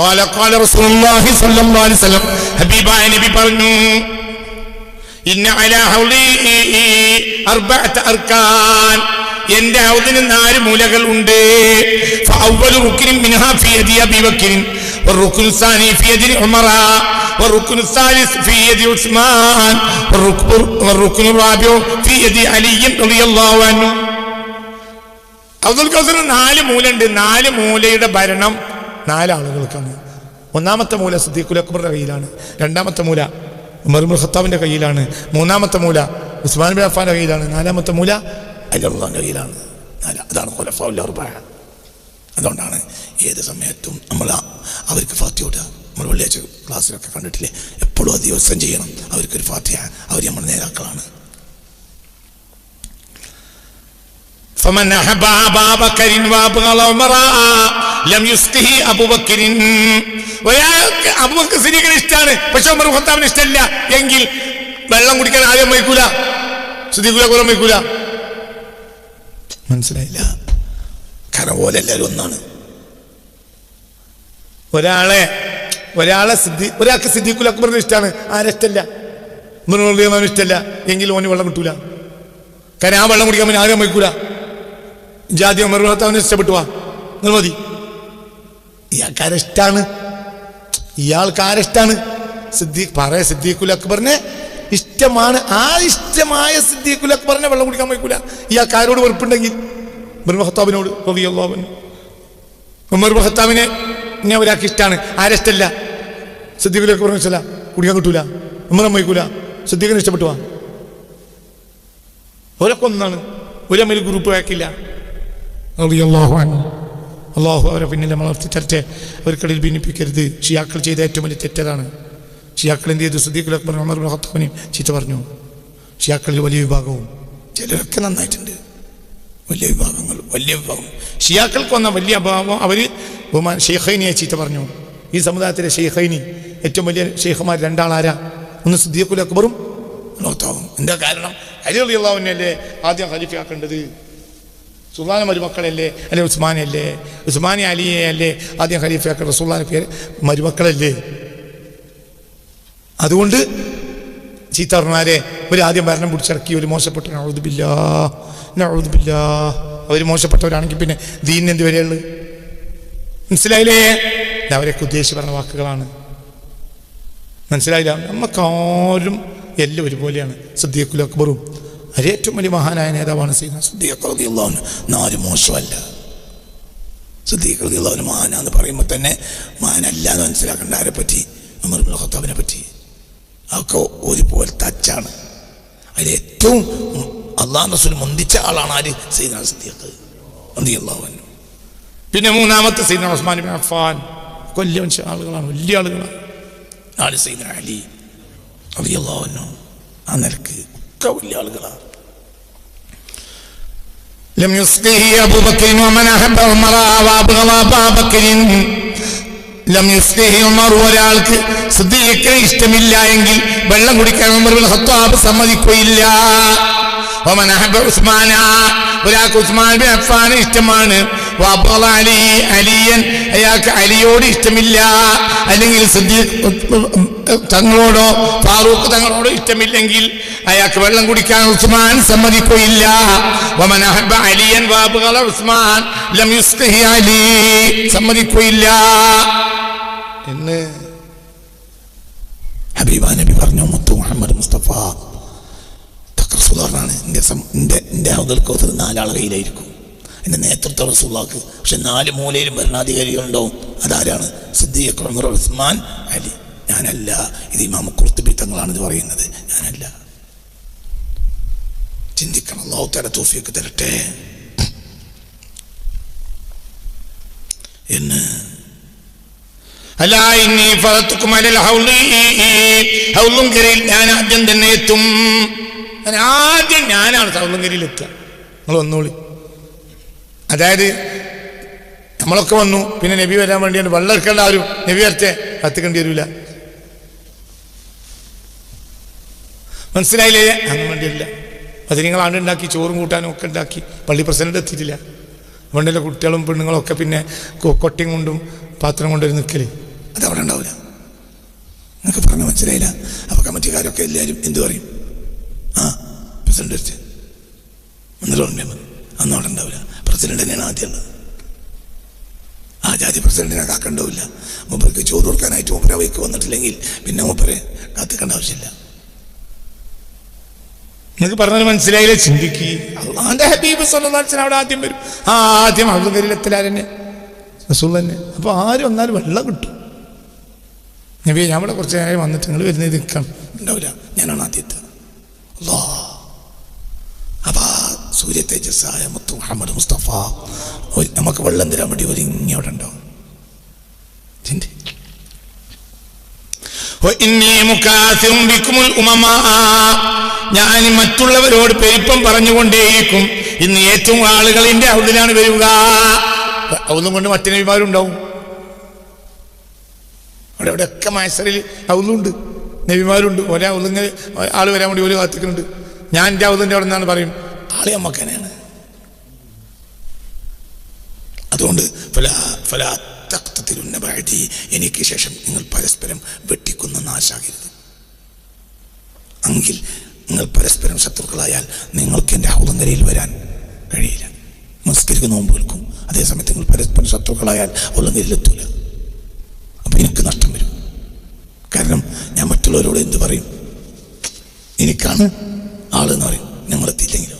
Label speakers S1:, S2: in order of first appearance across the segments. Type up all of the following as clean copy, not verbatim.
S1: ഖാല റസൂലുള്ളാഹി സ്വല്ലല്ലാഹു അലൈഹി വസല്ലം, ഹബീബായ നബി പറഞ്ഞു, ഇന്ന അലാ ഹൗലി അർബഅത അർകാൻ, എന്റെ ഹൗദിന് 4 മൂലകൾ ഉണ്ട്. ഫഅവ്വലു റുക്നിൻ മിൻഹാ ഫീ യദി അബീ ബക്കർ വറുക്നു സാനി ഫീ യദി ഉമർ വറുക്നു സാലിസ് ഫീ യദി ഉസ്മാൻ വറുക്നു റാബിഉ ഫീ യദി അലി റളിയല്ലാഹു അൻഹു. ഹൗദുൽ കൗസറിന് 4 മൂലയുണ്ട്. 4 മൂലയുടെ ഭരണം 4 ആളുകൾക്കാണ്. ഒന്നാമത്തെ മൂല സിദ്ദീഖുൽ അക്ബറിന്റെ കയ്യിലാണ്. രണ്ടാമത്തെ മൂല ഉമർ ഇബ്നുൽ ഖത്താബിന്റെ കയ്യിലാണ്. മൂന്നാമത്തെ മൂല ഉസ്മാൻ ബിൻ അഫ്ഫാന്റെ കയ്യിലാണ്. നാലാമത്തെ മൂല അലി റളിയല്ലാഹുവിന്റെ കയ്യിലാണ്. അതാണ് ഖുലഫാഉൽ അർബഅ. അതുകൊണ്ടാണ് ഏത് സമയത്തും നമ്മൾ അവർക്ക് ഫാത്തിഹ ഓതുക. നമ്മൾ വെള്ളിയാഴ്ച ക്ലാസ്സിലൊക്കെ കണ്ടിട്ടില്ലേ, എപ്പോഴും അത് ദിവസം ചെയ്യണം. അവർക്കൊരു ഫാത്തിഹ. അവർ നമ്മുടെ നേതാക്കളാണ്. فمن أحب أبا بكر وأبغض عمر لم يسقه أبو بكر. അബൂബക്കർ സിദ്ദീഖിനെ ഇഷ്ടമാണ്, പക്ഷെ ഉമർ ഖത്താബിന് ഇഷ്ടമല്ല എങ്കിൽ വെള്ളം കുടിക്കാൻ ആദ്യം വയ്ക്കൂല, സിദ്ദീഖുൽ അക്ബർ വയ്ക്കൂല. മനസ്സിലായില്ല? കാരണം പോലെ എല്ലാവരും ഒന്നാണ്. ഒരാൾക്ക് സിദ്ദീഖുൽ അക്ബറിന് ഇഷ്ടമാണ്, ആരിഷ്ടമല്ല, ഉമർ റളിയല്ലാഹു ഇഷ്ടമല്ല എങ്കിൽ ഓന് വെള്ളം കിട്ടൂല. കാരണം ആ വെള്ളം കുടിക്കാൻ പിന്നെ ആദ്യം വയ്ക്കൂല. ജാതി ഉമർ ഖത്താബിനെ ഇഷ്ടപ്പെട്ടുവാ നിർമതി. ഇയാൾക്കാരിഷ്ടാണ് സിദ്ദീഖുൽ അക്ബറിനെ ഇഷ്ടമാണ്. ആ ഇഷ്ടമായ സിദ്ദീഖുൽ അക്ബറിനെ വെള്ളം കുടിക്കാൻ വയ്ക്കൂല. ഇയാൾക്കാരോട് വെറുപ്പുണ്ടെങ്കിൽ ഉമർ ഖത്താബിനോട് റളിയല്ലാഹു അൻഹു. ഉമർ ഖത്താബിനെ ഒരാൾക്ക് ഇഷ്ടമാണ്, ആരിഷ്ടമല്ല, സിദ്ദീഖുൽ അക്ബറിനെ ഇഷ്ടമല്ല, കുടിക്കാൻ കിട്ടൂല, ഉമറും വയ്ക്കൂല. സിദ്ദീഖിനെ ഇഷ്ടപ്പെട്ടുവാ. ഓരൊക്കെ ഒന്നാണ്, ഒരു അമ്മയിൽ ഗ്രൂപ്പ് ആക്കില്ല. റളിയല്ലാഹു അൻഹു. അള്ളാഹു അവരെ പിന്നിൽ വളർത്തി തരട്ടെ. അവർക്കിടയിൽ ഭിന്നിപ്പിക്കരുത്. ഷിയാക്കൾ ചെയ്ത ഏറ്റവും വലിയ തെറ്റതാണ്. ഷിയാക്കൾ എന്ത് ചെയ്തു? സിദ്ദീഖുൽ അക്ബർ ഉമർ ഇബ്നുൽ ഖത്താബിനെയും ചീത്ത പറഞ്ഞു. ഷിയാക്കളിൽ വലിയ വിഭാഗവും, ചിലരൊക്കെ നന്നായിട്ടുണ്ട്, വലിയ വിഭാഗം. ഷിയാക്കൾക്ക് വന്ന വലിയ അഭാവം അവർ ഷെയ്ഖൈനിയെ ചീത്ത പറഞ്ഞു. ഈ സമുദായത്തിലെ ഷെയ്ഖൈനി ഏറ്റവും വലിയ ഷെയ്ഖുമാർ 2 ആളാരാ? ഒന്ന് സിദ്ദീഖുൽ അക്ബറും ഖത്താബും. എന്താ കാരണം? അലി റളിയല്ലാഹു അൻഹുവല്ലേ ആദ്യം ഖലീഫയാക്കേണ്ടത്? സുൽത്താന മരുമക്കളല്ലേ? അല്ലെ ഉസ്മാനല്ലേ? ഉസ്മാനി അലിയെ അല്ലേ ആദ്യം ഖലീഫയാക്കേണ്ടത്? റസൂലുള്ളാഹിന്റെ പേര് മരുമക്കളല്ലേ? അതുകൊണ്ട് ചീത്ത പറഞ്ഞാരെ ഇവർ ആദ്യം ഭരണം പിടിച്ചിറക്കി. ഒരു മോശപ്പെട്ട നഊദു ബില്ലാഹ്. അവർ മോശപ്പെട്ടവരാണെങ്കിൽ പിന്നെ ദീനിന് എന്ത് വരെയുള്ളു? മനസ്സിലായില്ലേ? അവരൊക്കെ ഉദ്ദേശിച്ച് പറഞ്ഞ വാക്കുകളാണ്. മനസ്സിലായില്ല? നമുക്കാരും എല്ലാം ഒരുപോലെയാണ്. സിദ്ദീഖുൽ അക്ബറും ഏറ്റവും വലിയ മഹാനായ നേതാവാണ് സയ്യിദ്നാ സിദ്ദീഖ് റളിയല്ലാഹു അൻഹു. 4 മോശമല്ല. സിദ്ദീഖ് റളിയല്ലാഹു അൻഹു മഹാനാന്ന് പറയുമ്പോൾ തന്നെ മഹാനല്ല എന്ന് മനസ്സിലാക്കേണ്ട. ആരെ പറ്റി? ഉമർ ഇബ്നുൽ ഖത്താബിനെ പറ്റി. അതൊക്കെ ഒരുപോലെ ടച്ചാണ്. അതിലേറ്റവും അള്ളാഹു റസൂൽ മുന്തിച്ച ആളാണ് ആര്? സയ്യിദ്നാ സിദ്ദീഖ് റളിയല്ലാഹു അൻഹു. പിന്നെ മൂന്നാമത്തെ സയ്യിദ്നാ ഉസ്മാൻ ഇബ്നു അഫ്ഫാൻ. വലിയ ആളുകളാണ്, വലിയ ആളുകളാണ്. നാല് സയ്യിദ്നാ അലി റളിയല്ലാഹു അൻഹു. ആ നിലക്ക് ഒക്കെ വലിയ ആളുകളാണ്. ലം യുസ്ഖിഹി അബൂബക്കർ വമൻ അഹബ്ബ ഉമറ വഅബ്ഗള അബൂബക്കർ. ലം യുസ്ഖിഹി ഉമർ, ഒരാൾക്ക് സിദ്ദീഖിനെ ഇഷ്ടമില്ല എങ്കിൽ വെള്ളം കുടിക്കാൻ ഉമർ ഇബ്നുൽ ഖത്താബ് സമ്മതിക്കുകയില്ല. വമൻ അഹബ്ബ ഉസ്മാന, ഒരാൾക്ക് ഉസ്മാൻ ബിൻ അഫ്ഫാൻ ഇഷ്ടമാണ്. വഅബ്ഗള അലി, അലിയൻ, അയാൾക്ക് അലിയോട് ഇഷ്ടമില്ല, അല്ലെങ്കിൽ സിദ്ദീഖ് തങ്ങളോടോ ഫാറൂഖ് തങ്ങളോടോ ഇഷ്ടമില്ലെങ്കിൽ അയാൾക്ക് വെള്ളം കുടിക്കാൻ ഉസ്മാൻ സമ്മതിക്കുകയില്ല. വമൻ അഹബ്ബ അലിയൻ വഅബ്ഗള ഉസ്മാൻ ലം യുസ്ഖിഹി അലി, സമ്മതിക്കുകയില്ല എന്ന് ഹബീബാ നബി പറഞ്ഞു. മുത്തു മുഹമ്മദ് മുസ്തഫ റസൂലുള്ളാഹിയാണ്. എൻ്റെ ഹൗദുൽ കൗസർ 4 ആളുടെ കയ്യിലായിരിക്കും. എൻ്റെ നേതൃത്വം റസൂലുള്ളാഹിക്ക്. പക്ഷെ 4 മൂലയിലും ഭരണാധികാരികളുണ്ടാവും. അതാരാണ്? സിദ്ദീഖ്, ഉമർ, ഉസ്മാൻ, അലി. ഞാനല്ല. ഇത് ഇമാം ഖുർത്തുബി തങ്ങളാണിത് പറയുന്നത്, ഞാനല്ല. ചിന്തിക്കണം. അല്ലാഹു തആല തൗഫീഖ് തരട്ടെ എന്ന്. അലാ ഇന്നി ഫറതുകും അലൽ ഹൗലുങ്കരയിൽ ഞാൻ ആദ്യം തന്നെ എത്തും. ആദ്യം ഞാനാണ് ഹൗലുങ്കരയിൽ എത്തുക. നിങ്ങൾ വന്നോളി. അതായത് നമ്മളൊക്കെ വന്നു, പിന്നെ നബി വരാൻ വേണ്ടിയാണ് വെള്ളം എടുക്കേണ്ട. ആരും നബി വരട്ടെ കത്തിക്കേണ്ടി വരില്ല. മനസ്സിലായില്ലേ? അങ്ങനെ വേണ്ടിയില്ല. അത് നിങ്ങൾ ആണ്ടുണ്ടാക്കി ചോറും കൂട്ടാനും ഒക്കെ ഉണ്ടാക്കി. പള്ളി പ്രസിഡന്റ് എത്തിയിട്ടില്ല. അതുകൊണ്ടല്ലേ കുട്ടികളും പെണ്ണുങ്ങളൊക്കെ പിന്നെ കൊട്ടിയും കൊണ്ടും പാത്രം കൊണ്ടുവരും നിൽക്കല്.
S2: അതവിടെ ഉണ്ടാവില്ല. നിങ്ങൾക്ക് പറഞ്ഞ മനസ്സിലായില്ല. അപ്പോൾ കമ്മിറ്റിക്കാരൊക്കെ എല്ലാവരും എന്തു പറയും? പ്രസിഡന്റ് വെച്ച് എന്നിട്ട് അന്ന് അവിടെ ഉണ്ടാവില്ല. പ്രസിഡന്റ് തന്നെയാണ് ആദ്യം ഉള്ളത്. ആ ജാതി പ്രസിഡന്റിനെ കാക്കണ്ടാവില്ല. മൂപ്പർക്ക് ചോറ് കൊടുക്കാനായിട്ട് മൂപ്പര വൈക്ക് വന്നിട്ടില്ലെങ്കിൽ പിന്നെ മൂപ്പരെ കാത്തിക്കേണ്ട ആവശ്യമില്ല.
S1: നിങ്ങൾക്ക് പറഞ്ഞാൽ മനസ്സിലായില്ലേ? ചിന്തിക്ക്. അള്ളാന്റെ ഹബീബ് സ്വല്ലല്ലാഹു അലൈഹി വസല്ലം അവിടെ ആദ്യം വരും. ആദ്യം ഹൗദുൽ കൗസറിലെത്തലാരെന്നെ റസൂൽ തന്നെ. അപ്പോൾ ആരും വന്നാലും വെള്ളം കിട്ടും. നബിയെ ഞാൻ ഇവിടെ കുറച്ച് നേരം വന്നിട്ട് നിങ്ങൾ വരുന്നത് നിൽക്കണം
S2: ഉണ്ടാവില്ല. ഞാനാണ് ആദ്യത്തെ. അപ്പം സൂര്യ തേജസ്സായ മുത്തു മുഹമ്മദ് മുസ്തഫ നമുക്ക് വെള്ളം തരാൻ വേണ്ടി ഒരുങ്ങി അവിടെ ഉണ്ടാവും.
S1: ഞാൻ മറ്റുള്ളവരോട് പെരുപ്പം പറഞ്ഞുകൊണ്ടേയിരിക്കും. ഇന്ന് ഏറ്റവും ആളുകൾ എന്റെ ഹൗദിലാണ് വരിക. ഹൗദും കൊണ്ട് മറ്റു നബിമാരുണ്ടാവും. അവിടെ ഇവിടെയൊക്കെ മഹ്ശറിൽ ഹൗദുണ്ട്, നബിമാരുണ്ട്. ഒരേ ഹൗദിങ്ങനെ ആൾ വരാൻ വേണ്ടി ഒരു കാത്തിക്കുന്നുണ്ട്. ഞാൻ എൻ്റെ ഹൗദിൻ്റെ അവിടെ നിന്നാണ് പറയും,
S2: ആളെ നമുക്ക് തന്നെയാണ്. അതുകൊണ്ട് എനിക്ക് ശേഷം നിങ്ങൾ പരസ്പരം വെട്ടിക്കുന്ന നാശാകരുത്. എങ്കിൽ നിങ്ങൾ പരസ്പരം ശത്രുക്കളായാൽ നിങ്ങൾക്ക് എൻ്റെ ഹൗദങ്കരയിൽ വരാൻ കഴിയില്ല. നിസ്കരിക്കുന്ന നോമ്പ് വിൽക്കും. അതേസമയത്ത് നിങ്ങൾ പരസ്പരം ശത്രുക്കളായാൽ ഹൗദങ്കരയിലെത്തൂല. അപ്പം എനിക്ക് നഷ്ടം വരും. കാരണം ഞാൻ മറ്റുള്ളവരോട് എന്ത് പറയും? എനിക്കാണ് ആളെന്ന് പറയും. ഞങ്ങളെത്തിയില്ലെങ്കിലോ?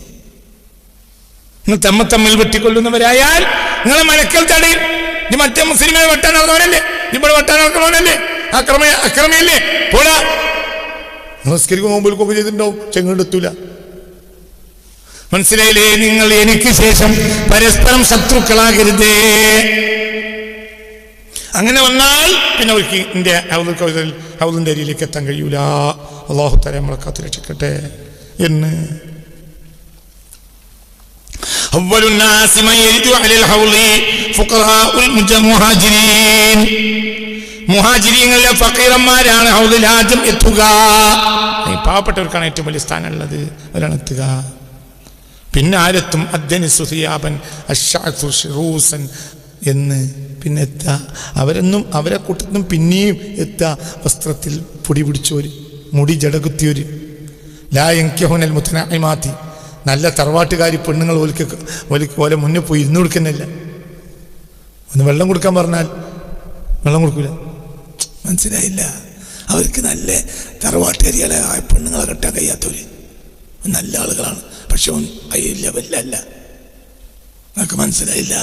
S1: നിങ്ങൾ തമ്മിൽ വെട്ടിക്കൊള്ളുന്നവരായാൽ നിങ്ങളെ മലക്കൽ തടയും. നീ മറ്റേ മുസ്ലിമെ വെട്ടാൻ നടന്നവനല്ലേ? ഇവിടെ വെട്ടാൻ നടക്കുന്നവനല്ലേ? അക്രമിയല്ലേ? പോടാ. നമസ്കരിക്കും മുമ്പിൽ കൊമ്പ് ചെയ്തിട്ടുണ്ടാവും, ചെങ്ങെടുത്തൂല. മനസ്സിലായില്ലേ? നിങ്ങൾ എനിക്ക് ശേഷം പരസ്പരം ശത്രുക്കളാകരുതേ. അങ്ങനെ വന്നാൽ പിന്നെ അവർക്ക് എൻ്റെ ഹൗദിൻ്റെ അരിയിലേക്ക് എത്താൻ കഴിയൂല. അല്ലാഹു തആല നമ്മളെ കാത്തു രക്ഷിക്കട്ടെ. എന്ന് മുഹാജിരീങ്ങളിലെ ഫഖീറന്മാരാണ് ഹൗദിൽ ആദ്യം എത്തുക. പാവപ്പെട്ടവർക്കാണ് ഏറ്റവും വലിയ സ്ഥാനമുള്ളത്. അവരാണ് എത്തുക. പിന്നെ ആരെത്തും? എന്ന് പിന്നെ എത്തുക. അവരെന്നും അവരെ കൂട്ടത്തിനും പിന്നെയും എത്തുക വസ്ത്രത്തിൽ പൊടി പിടിച്ചോര്, മുടി ജടകുത്തിയോര്. ലാ യൻകിഹുനൽ മുതനഇമാതി, നല്ല തറവാട്ടുകാരി പെണ്ണുങ്ങൾ ഓലെ മുന്നേ പോയി ഇരുന്ന് കൊടുക്കുന്നില്ല. ഒന്ന് വെള്ളം കൊടുക്കാൻ പറഞ്ഞാൽ വെള്ളം കൊടുക്കൂല.
S2: മനസ്സിലായില്ല? അവർക്ക് നല്ല തറവാട്ടുകാരികളെ പെണ്ണുങ്ങളെ കെട്ടാൻ കഴിയാത്തവര് നല്ല ആളുകളാണ്. പക്ഷെ അയ്യില്ല വല്ലല്ല. നമുക്ക് മനസ്സിലായില്ല?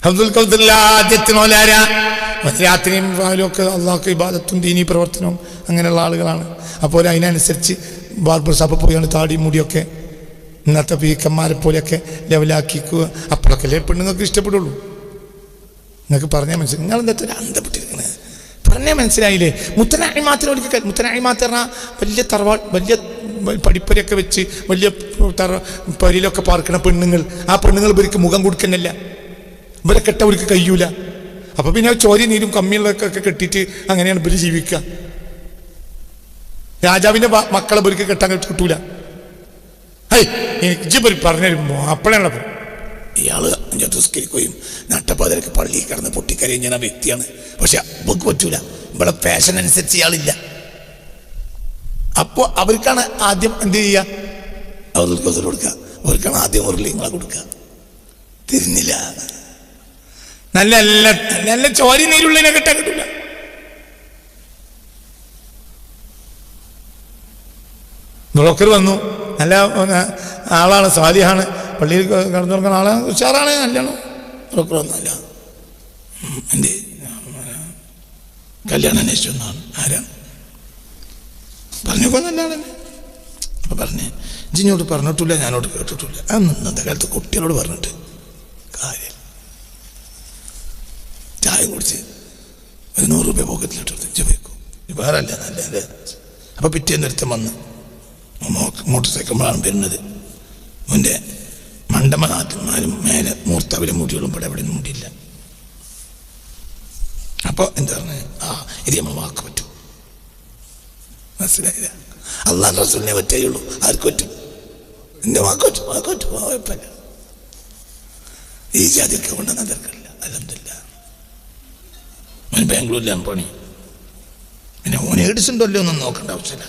S1: ഹൗദുൽ കൗസറിൽ ആദ്യത്തിനോലാരാ? രാത്രിയും ഒക്കെ അള്ളാഹ്ക്ക് ഇബാദത്തും ദീനീ പ്രവർത്തനവും അങ്ങനെയുള്ള ആളുകളാണ്. അപ്പോൾ അതിനനുസരിച്ച് ബാർബർ ഷാപ്പ് പോയാണ് താടി മുടിയൊക്കെ ഇന്നത്തെ പീക്കന്മാരെ പോലെയൊക്കെ ലെവലാക്കിക്കുക. അപ്പോഴൊക്കെ പെണ്ണുങ്ങൾക്ക് ഇഷ്ടപ്പെടുള്ളൂ. നിങ്ങൾക്ക് പറഞ്ഞാൽ മനസ്സിലായി. നിങ്ങളെന്താ അന്തപ്പെട്ടിരിക്കണേ? പറഞ്ഞാൽ മനസ്സിലായില്ലേ? മുത്തനായിമാത്തിന് ഒരിക്കൽ മുത്തനായിമാത്ത് പറഞ്ഞാൽ വലിയ വലിയ പഠിപ്പരയൊക്കെ വെച്ച് വലിയ പരിയിലൊക്കെ പാർക്കണ പെണ്ണുങ്ങൾ. ആ പെണ്ണുങ്ങൾ ഇവർക്ക് മുഖം കൊടുക്കുന്നില്ല. ഇവരെ കെട്ട അവർക്ക് കഴിയൂല. അപ്പൊ പിന്നെ ചോരി നീരും കമ്മിയുള്ളതൊക്കെ കെട്ടിയിട്ട് അങ്ങനെയാണ് ഇവര് ജീവിക്കുക. രാജാവിന്റെ മക്കളെ ഇവർക്ക് കെട്ടാൻ കിട്ടൂല. എനിക്ക് പറഞ്ഞുതരുമ്പോ അപ്പോഴാണല്ലോ
S2: ഇയാള് നിസ്കരിക്കുകയും നട്ടപ്പാതിരക്ക് പള്ളിയിൽ കിടന്ന് പൊട്ടിക്കരയുന്ന വ്യക്തിയാണ്. പക്ഷെ നമുക്ക് പറ്റൂല. ഇവിടെ ഫാഷൻ അനുസരിച്ച് ഇയാളില്ല. അപ്പോ അവർക്കാണ് ആദ്യം എന്ത് ചെയ്യുക? അവർക്ക് കൊടുക്കുക. അവർക്കാണ് ആദ്യം ഉരുളിങ്ങളെ കൊടുക്കുക. തിരിഞ്ഞില്ല.
S1: നല്ല നല്ല നല്ല ചോരി നീരുള്ളതിനെ കെട്ടാൻ കിട്ടൂല. ബ്രോക്കർ വന്നു, നല്ല ആളാണ്, സ്വാലിഹാണ്, പള്ളിയിൽ കടന്നു തുറക്കുന്ന ആളാണ്, ഉഷാറാണ്, നല്ലോണം.
S2: ബ്രോക്കർ വന്നല്ല, എൻ്റെ കല്യാണം അന്വേഷിച്ചു വന്നാണ്. ആരാണ് പറഞ്ഞപ്പോൾ നല്ലതാണ്. അപ്പം പറഞ്ഞ് ജിഞ്ഞോട് പറഞ്ഞിട്ടില്ല, ഞാനോട് കേട്ടിട്ടില്ല. അന്നത്തെ കാലത്ത് കുട്ടികളോട് പറഞ്ഞിട്ട് കാര്യം. ചായ കുടിച്ച് ഒരു 100 രൂപ പോക്കറ്റിലിട്ട് ജപിക്കും. വേറെ അല്ല നല്ല. അപ്പം പിറ്റേന്ന് ഒരുത്തം വന്ന് മോട്ടോർ സൈക്കിളാണ് വരുന്നത്. അവൻ്റെ മണ്ടമാരും മേലെ മൂർത്താവിലെ മുടികളും ഇവിടെ എവിടെ മുടിയില്ല. അപ്പോൾ എന്താ പറഞ്ഞത്? ഇത് നമ്മൾ വാക്ക് പറ്റും. മനസ്സിലായില്ല? അള്ളാഹ് റസൂലിനെ പറ്റുകയുള്ളൂ. ആർക്ക് പറ്റും? എൻ്റെ വാക്ക് പറ്റും. വാക്ക് പറ്റും. കുഴപ്പമില്ല. ഈ ജാതിയൊക്കെ കൊണ്ടുവന്ന തിരക്കില്ല. അൽഹംദുലില്ലാഹ്. ഓന് ബാംഗ്ലൂരിലാണ് പണി. പിന്നെ ഓന് എയ്ഡ്സ് ഉണ്ടല്ലോ ഒന്നും നോക്കേണ്ട ആവശ്യമില്ല.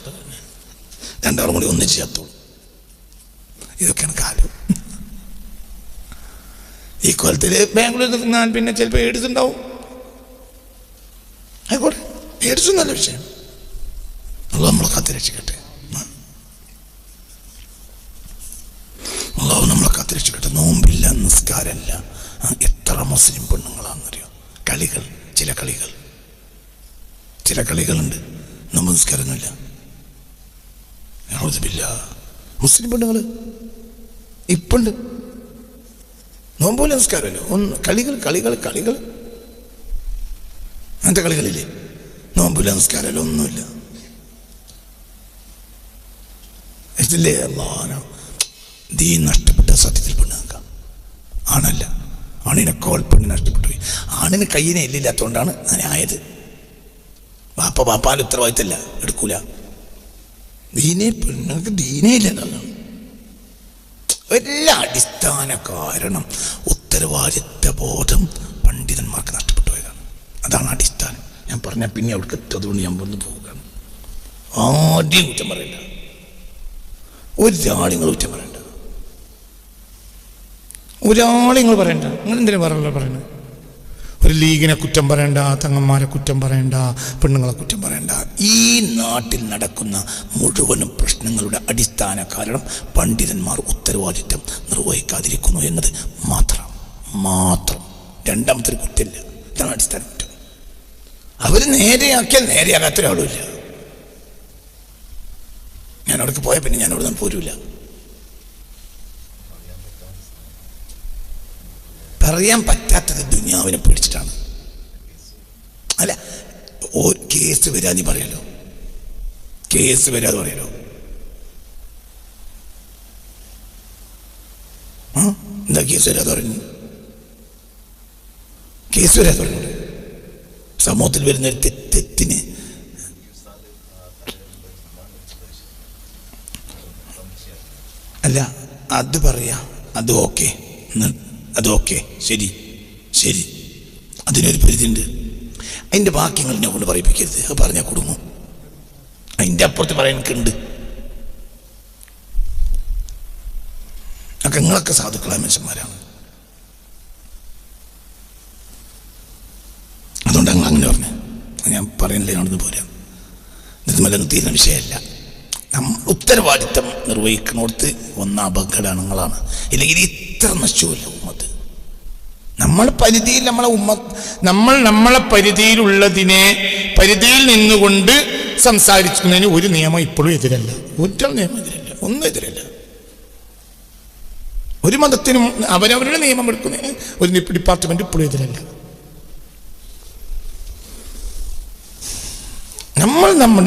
S2: രണ്ടാളും കൂടി ഒന്നിച്ച് ചത്തോളൂ. ഇതൊക്കെയാണ് കാലം. ഈ കൊലത്തിൽ ബാംഗ്ലൂരിൽ നിന്നാൽ പിന്നെ ചിലപ്പോൾ എയ്ഡ്സ് ഉണ്ടാവും. ആയിക്കോട്ടെ, എയ്ഡ്സ് നല്ല വിഷയം. അള്ളാഹു നമ്മളെ കാത്തുരക്ഷിക്കട്ടെ. അള്ളാഹു നമ്മളെ കാത്തുരക്ഷിക്കട്ടെ. നോമ്പില്ല, നിസ്കാരമില്ല. എത്ര മുസ്ലിം പെണ്ണുങ്ങളാണെന്നറിയോ? കളികൾ, ചില കളികളുണ്ട്. നോമ്പ് നിസ്കാരമൊന്നുമില്ല. മുസ്ലിം പെണ്ണുങ്ങൾ ഇപ്പുണ്ട്. നോമ്പോലെ നിസ്കാരമല്ലോ. കളികൾ അങ്ങനത്തെ കളികളില്ലേ? നോമ്പില്ല, നിസ്കാരമല്ലോ, ഒന്നുമില്ല. ഇതില്ലേ അല്ലാഹ് ദീൻ നഷ്ടപ്പെട്ട സത്യത്തിൽ പെണ്ണുങ്ങൾക്കാം. ആണല്ല, ആണിനെക്കോൾ പെണ്ണ് നഷ്ടപ്പെട്ടു പോയി. ആണിന് കയ്യിനെ ഇല്ലില്ലാത്തതുകൊണ്ടാണ് അങ്ങനെ ആയത്. ബാപ്പാൽ ഉത്തരവാദിത്തല്ല, എടുക്കൂല. ദീനെ പെണ്ണുങ്ങൾക്ക് ദീനേ ഇല്ലെന്നാണ് എല്ലാ അടിസ്ഥാന കാരണം. ഉത്തരവാദിത്ത ബോധം പണ്ഡിതന്മാർക്ക് നഷ്ടപ്പെട്ടു പോയതാണ്. അതാണ് അടിസ്ഥാനം. ഞാൻ പറഞ്ഞാൽ പിന്നെ അവിടേക്ക് എത്തതുകൊണ്ട് ഞാൻ വന്ന് പോവുകയാണ്. ആദ്യം കുറ്റം പറയണ്ട, ഒരാളിങ്ങൾ കുറ്റം പറയണ്ട, ഒരാളിങ്ങൾ പറയണ്ട. നിങ്ങൾ എന്തിനാ പറയുന്നത്? ഒരു ലീഗിനെ കുറ്റം പറയണ്ട, തങ്ങന്മാരെ കുറ്റം പറയണ്ട, പെണ്ണുങ്ങളെ കുറ്റം പറയണ്ട. ഈ നാട്ടിൽ നടക്കുന്ന മുഴുവനും പ്രശ്നങ്ങളുടെ അടിസ്ഥാന കാരണം പണ്ഡിതന്മാർ ഉത്തരവാദിത്വം നിർവഹിക്കാതിരിക്കുന്നു എന്നത് മാത്രം. രണ്ടാമത്തെ ഒരു കുറ്റമില്ല. ഇതാണ് അടിസ്ഥാന കുറ്റം. അവർ നേരെയാക്കിയാൽ നേരെയാകാത്തൊരാളുമില്ല. ഞാൻ അവിടേക്ക് പോയാൽ പിന്നെ ഞാൻ അവിടെ നിന്ന് പോരൂല. പറയാൻ പറ്റാത്തത് ദുനിയാവിനെ പേടിച്ചിട്ടാണ്. അല്ല, കേസ് വരാതെ പറയാലോ, കേസ് വരാതെ പറയാലോ. എന്താ കേസ് വരാതെ പറയുന്നു? കേസ് വരാതെ പറയുന്നുണ്ട്. സമൂഹത്തിൽ വരുന്നൊരു തെറ്റിന് അല്ല, അത് പറയാ, അത് ഓക്കെ, ശരി, അതിനൊരു പരിധിയുണ്ട്. അതിൻ്റെ വാക്യങ്ങൾ എന്നെ കൊണ്ട് പറയിപ്പിക്കരുത്. അത് പറഞ്ഞാൽ കുടുങ്ങും. അതിൻ്റെ അപ്പുറത്ത് പറയാൻ എനിക്കുണ്ട്. ഒക്കെ നിങ്ങളൊക്കെ സാധുക്കളായ മനുഷ്യന്മാരാണ്. അതുകൊണ്ട് അങ്ങനെ പറഞ്ഞു. ഞാൻ പറയുന്നില്ല, നടന്ന് പോരാ. ഇതുമല്ലൊന്നും തീരുന്ന വിഷയമല്ല. ഉത്തരവാദിത്തം നിർവഹിക്കുന്നിടത്ത് അപകടങ്ങളാണ്. ഇല്ലെങ്കിൽ ഇത്ര നശിച്ചുവല്ലോ ഉമ്മത്ത്. നമ്മളെ പരിധിയിലുള്ളതിനെ പരിധിയിൽ നിന്നുകൊണ്ട് സംസാരിക്കുന്നതിന് ഒരു നിയമം ഇപ്പോഴും എതിരല്ല. ഒറ്റ നിയമം എതിരല്ല, ഒന്നും എതിരല്ല. ഒരു മതത്തിനും അവരവരുടെ നിയമം എടുക്കുന്നതിന് ഒരു ഡിപ്പാർട്ട്മെന്റ് ഇപ്പോഴും എതിരല്ല.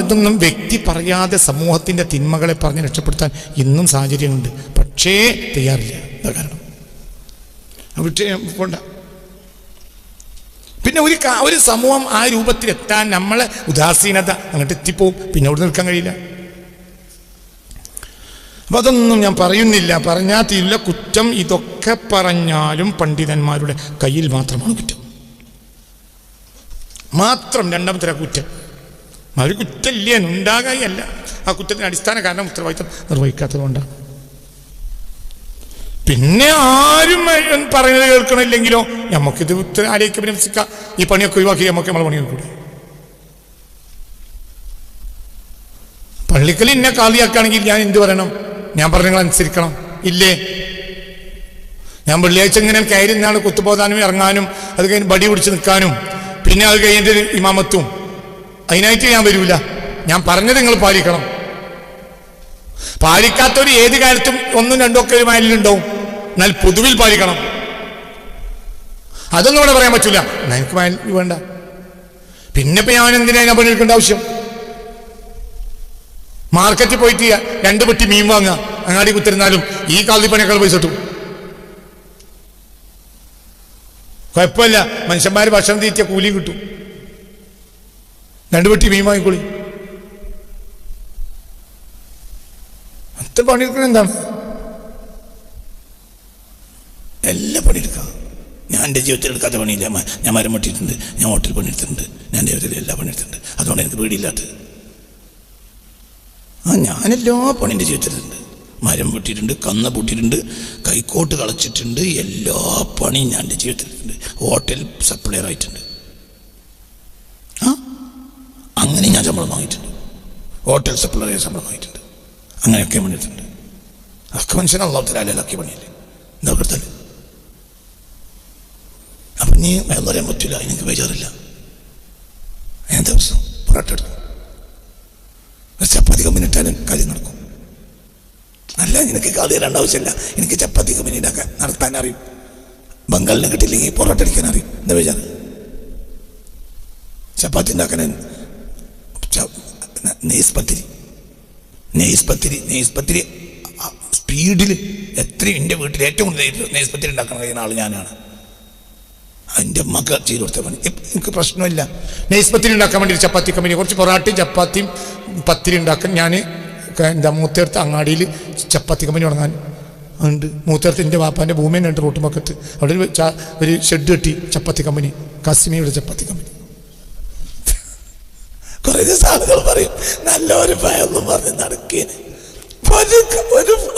S2: ഇതൊന്നും വ്യക്തി പറയാതെ സമൂഹത്തിന്റെ തിന്മകളെ പറഞ്ഞ് രക്ഷപ്പെടുത്താൻ ഇന്നും സാഹചര്യമുണ്ട്. പക്ഷേ തയ്യാറില്ല. എന്താ കാരണം? പോണ്ട. പിന്നെ ഒരു സമൂഹം ആ രൂപത്തിലെത്താൻ നമ്മളെ ഉദാസീനത അങ്ങോട്ട് എത്തിപ്പോവും. പിന്നെ അവിടെ നിൽക്കാൻ കഴിയില്ല. അപ്പൊ അതൊന്നും ഞാൻ പറയുന്നില്ല, പറഞ്ഞാൽ തീരില്ല. കുറ്റം ഇതൊക്കെ പറഞ്ഞാലും പണ്ഡിതന്മാരുടെ കയ്യിൽ മാത്രമാണ് കുറ്റം. രണ്ടാമത്തെ കുറ്റം അവർ കുറ്റമില്ല, ഉണ്ടാകുകയല്ല. ആ കുറ്റത്തിന് അടിസ്ഥാന കാരണം ഉത്തരവാദിത്തം നിർവഹിക്കാത്തത് കൊണ്ടാണ്. പിന്നെ ആരും പറയുന്നത് കേൾക്കണില്ലെങ്കിലോ നമുക്കിത് ആരെയൊക്കെ വിമർശിക്കാം. ഈ പണിയൊക്കെ ഒഴിവാക്കി നമുക്ക് നമ്മളെ പണി കൂടെ. പള്ളിക്കൽ എന്നെ കാലിയാക്കുകയാണെങ്കിൽ ഞാൻ എന്ത് പറയണം? ഞാൻ പറഞ്ഞ നിങ്ങൾ അനുസരിക്കണം ഇല്ലേ? ഞാൻ വെള്ളിയാഴ്ച ഇങ്ങനെ കയറി നിന്നാണ് കുത്തുപോകാനും ഇറങ്ങാനും അത് കഴിഞ്ഞ് ബടി പിടിച്ച് നിൽക്കാനും പിന്നെ അത് കഴിഞ്ഞിട്ട് ഇമാമത്തും. അതിനായിട്ട് ഞാൻ വരൂല. ഞാൻ പറഞ്ഞത് നിങ്ങൾ പാലിക്കണം. പാലിക്കാത്തൊരു ഏത് കാലത്തും ഒന്നും രണ്ടും ഒക്കെ ഒരു മൈലിലുണ്ടാവും. എന്നാൽ പൊതുവിൽ പാലിക്കണം. അതൊന്നും ഇവിടെ പറയാൻ പറ്റൂല. എനിക്ക് മൈൽ വേണ്ട. പിന്നെ ഇപ്പൊ ഞാൻ എന്തിനാ ഞാൻ പണിയെടുക്കേണ്ട ആവശ്യം? മാർക്കറ്റിൽ പോയിട്ട് 2 പെട്ടി മീൻ വാങ്ങുക, അങ്ങാടി കുത്തിരുന്നാലും ഈ കാലിപ്പണിയേക്കാൾ പൈസ കിട്ടും. കുഴപ്പമില്ല, മനുഷ്യന്മാര് ഭക്ഷണം തീറ്റിയ കൂലിയും കിട്ടും. 2 പെട്ടി മീൻ വാങ്ങിക്കോളി. അത്ര പണിയെടുക്കണം. എന്താണ്? എല്ലാം പണിയെടുക്കുക. ഞാൻ എൻ്റെ ജീവിതത്തിൽ എടുക്കാത്ത പണിയില്ല. ഞാൻ മരം വെട്ടിയിട്ടുണ്ട്, ഞാൻ ഹോട്ടൽ പണിയെടുത്തിട്ടുണ്ട്, ഞാൻ എൻ്റെ ജീവിതത്തിൽ എല്ലാ പണിയെടുത്തിട്ടുണ്ട്. അതുകൊണ്ട് എനിക്ക് പേടിയില്ലാത്തത്. ഞാനെല്ലാ പണി എൻ്റെ ജീവിതത്തിലുണ്ട്. മരം വെട്ടിയിട്ടുണ്ട്, കന്ന പൊട്ടിയിട്ടുണ്ട്, കൈക്കോട്ട് കളച്ചിട്ടുണ്ട്, എല്ലാ പണിയും ഞാൻ എൻ്റെ ജീവിതത്തിലുണ്ട്. ഹോട്ടൽ സപ്ലയർ ആയിട്ടുണ്ട്. അങ്ങനെ ഞാൻ ശമ്പളം വാങ്ങിയിട്ടുണ്ട്. ഹോട്ടൽ സപ്ലയർ ശമ്പളം വാങ്ങിയിട്ടുണ്ട്. അങ്ങനെയൊക്കെ പണിയെടുത്തിട്ടുണ്ട്. അതൊക്കെ മനുഷ്യൻ അള്ളാഹു തആലയാക്കിയ പണിയല്ലേ, എന്താ കൊടുത്തല്ലേ? അപ്പം നീ വേറെ പറയാൻ പറ്റില്ല, എനിക്ക് ബേജാറില്ല. എന്താ പ്രശ്നം? പൊറോട്ട എടുക്കും, ചപ്പാത്തി കമ്പനി ഇട്ടാലും കാര്യം നടക്കും. അല്ല, എനിക്ക് കാല് തരേണ്ട ആവശ്യമില്ല. എനിക്ക് ചപ്പാത്തി കമ്പനി ഉണ്ടാക്കാൻ നടത്താൻ അറിയും. ബംഗാളിനെ കിട്ടിയില്ലെങ്കിൽ പൊറോട്ട അടിക്കാൻ അറിയും. എന്താ ബേജാറ്? ചപ്പാത്തി ഉണ്ടാക്കാൻ നെയ്സ് പത്തിരി സ്പീഡിൽ എത്രയും എൻ്റെ വീട്ടിൽ ഏറ്റവും കൂടുതൽ നെയ്സ് പത്തിരി ഉണ്ടാക്കാൻ കഴിയുന്ന ആൾ ഞാനാണ്. അതിൻ്റെ മക്ക ചെയ്ത് കൊടുത്ത പണി എനിക്ക് പ്രശ്നമില്ല. നെയ്സ് പത്തിരി ഉണ്ടാക്കാൻ വേണ്ടി ചപ്പാത്തി കമ്പനി കുറച്ച് പൊറാട്ടയും ചപ്പാത്തിയും പത്തിരി ഉണ്ടാക്കാൻ ഞാൻ എന്താ മൂത്തേർത്ത് അങ്ങാടിയിൽ ചപ്പാത്തി കമ്പനി തുടങ്ങാൻ ഉണ്ട്. മൂത്തേർത്ത് എൻ്റെ വാപ്പാൻ്റെ ഭൂമി ഉണ്ട്, റോട്ട് പക്കത്ത്. അവിടെ ഒരു ഷെഡ് കെട്ടി ചപ്പാത്തി കമ്പനി, കാസിമിയുടെ ചപ്പാത്തി കമ്പനി. കുറേ ദിവസം ആളുകൾ പറയും നല്ലൊരു ഭയൊന്നും പറഞ്ഞ് നടക്കേന്.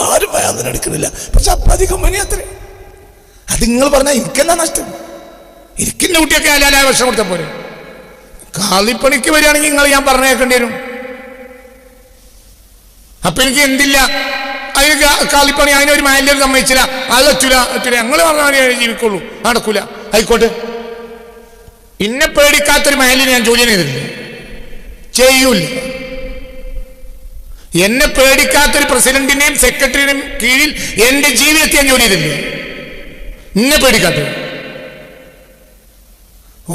S2: ആരും ഭയൊന്നും നടക്കുന്നില്ല. പക്ഷെ ചപ്പാത്തി കമ്പനി അത്ര അത് നിങ്ങൾ പറഞ്ഞാൽ എനിക്കെന്താ നഷ്ടം? ഇരിക്കുന്ന കുട്ടിയൊക്കെ അലാലായ വർഷം കൊടുത്താൽ പോലെ. കാലിപ്പണിക്ക് വരികയാണെങ്കിൽ നിങ്ങൾ ഞാൻ പറഞ്ഞേക്കേണ്ടി വരും. അപ്പൊ എനിക്ക് എന്തില്ല, അതിന് കാലിപ്പണി അതിനൊരു മാലിന്യം സമ്മതിച്ചില്ല. അത് പറ്റൂല. ഞങ്ങൾ പറഞ്ഞാൽ ജീവിക്കുള്ളൂ, നടക്കൂല. ആയിക്കോട്ടെ, ഇന്നെ പേടിക്കാത്തൊരു മാലിന്യം ഞാൻ ജോലി ചെയ്തിട്ടില്ല, ചെയ്യൂല. എന്നെ പേടിക്കാത്തൊരു പ്രസിഡന്റിന്റെയും സെക്രട്ടറിയുടെയും കീഴിൽ എന്റെ ജീവിതത്തെ ഞാൻ ജോലി ചെയ്തിട്ടില്ല. എന്നെ പേടിക്കാത്ത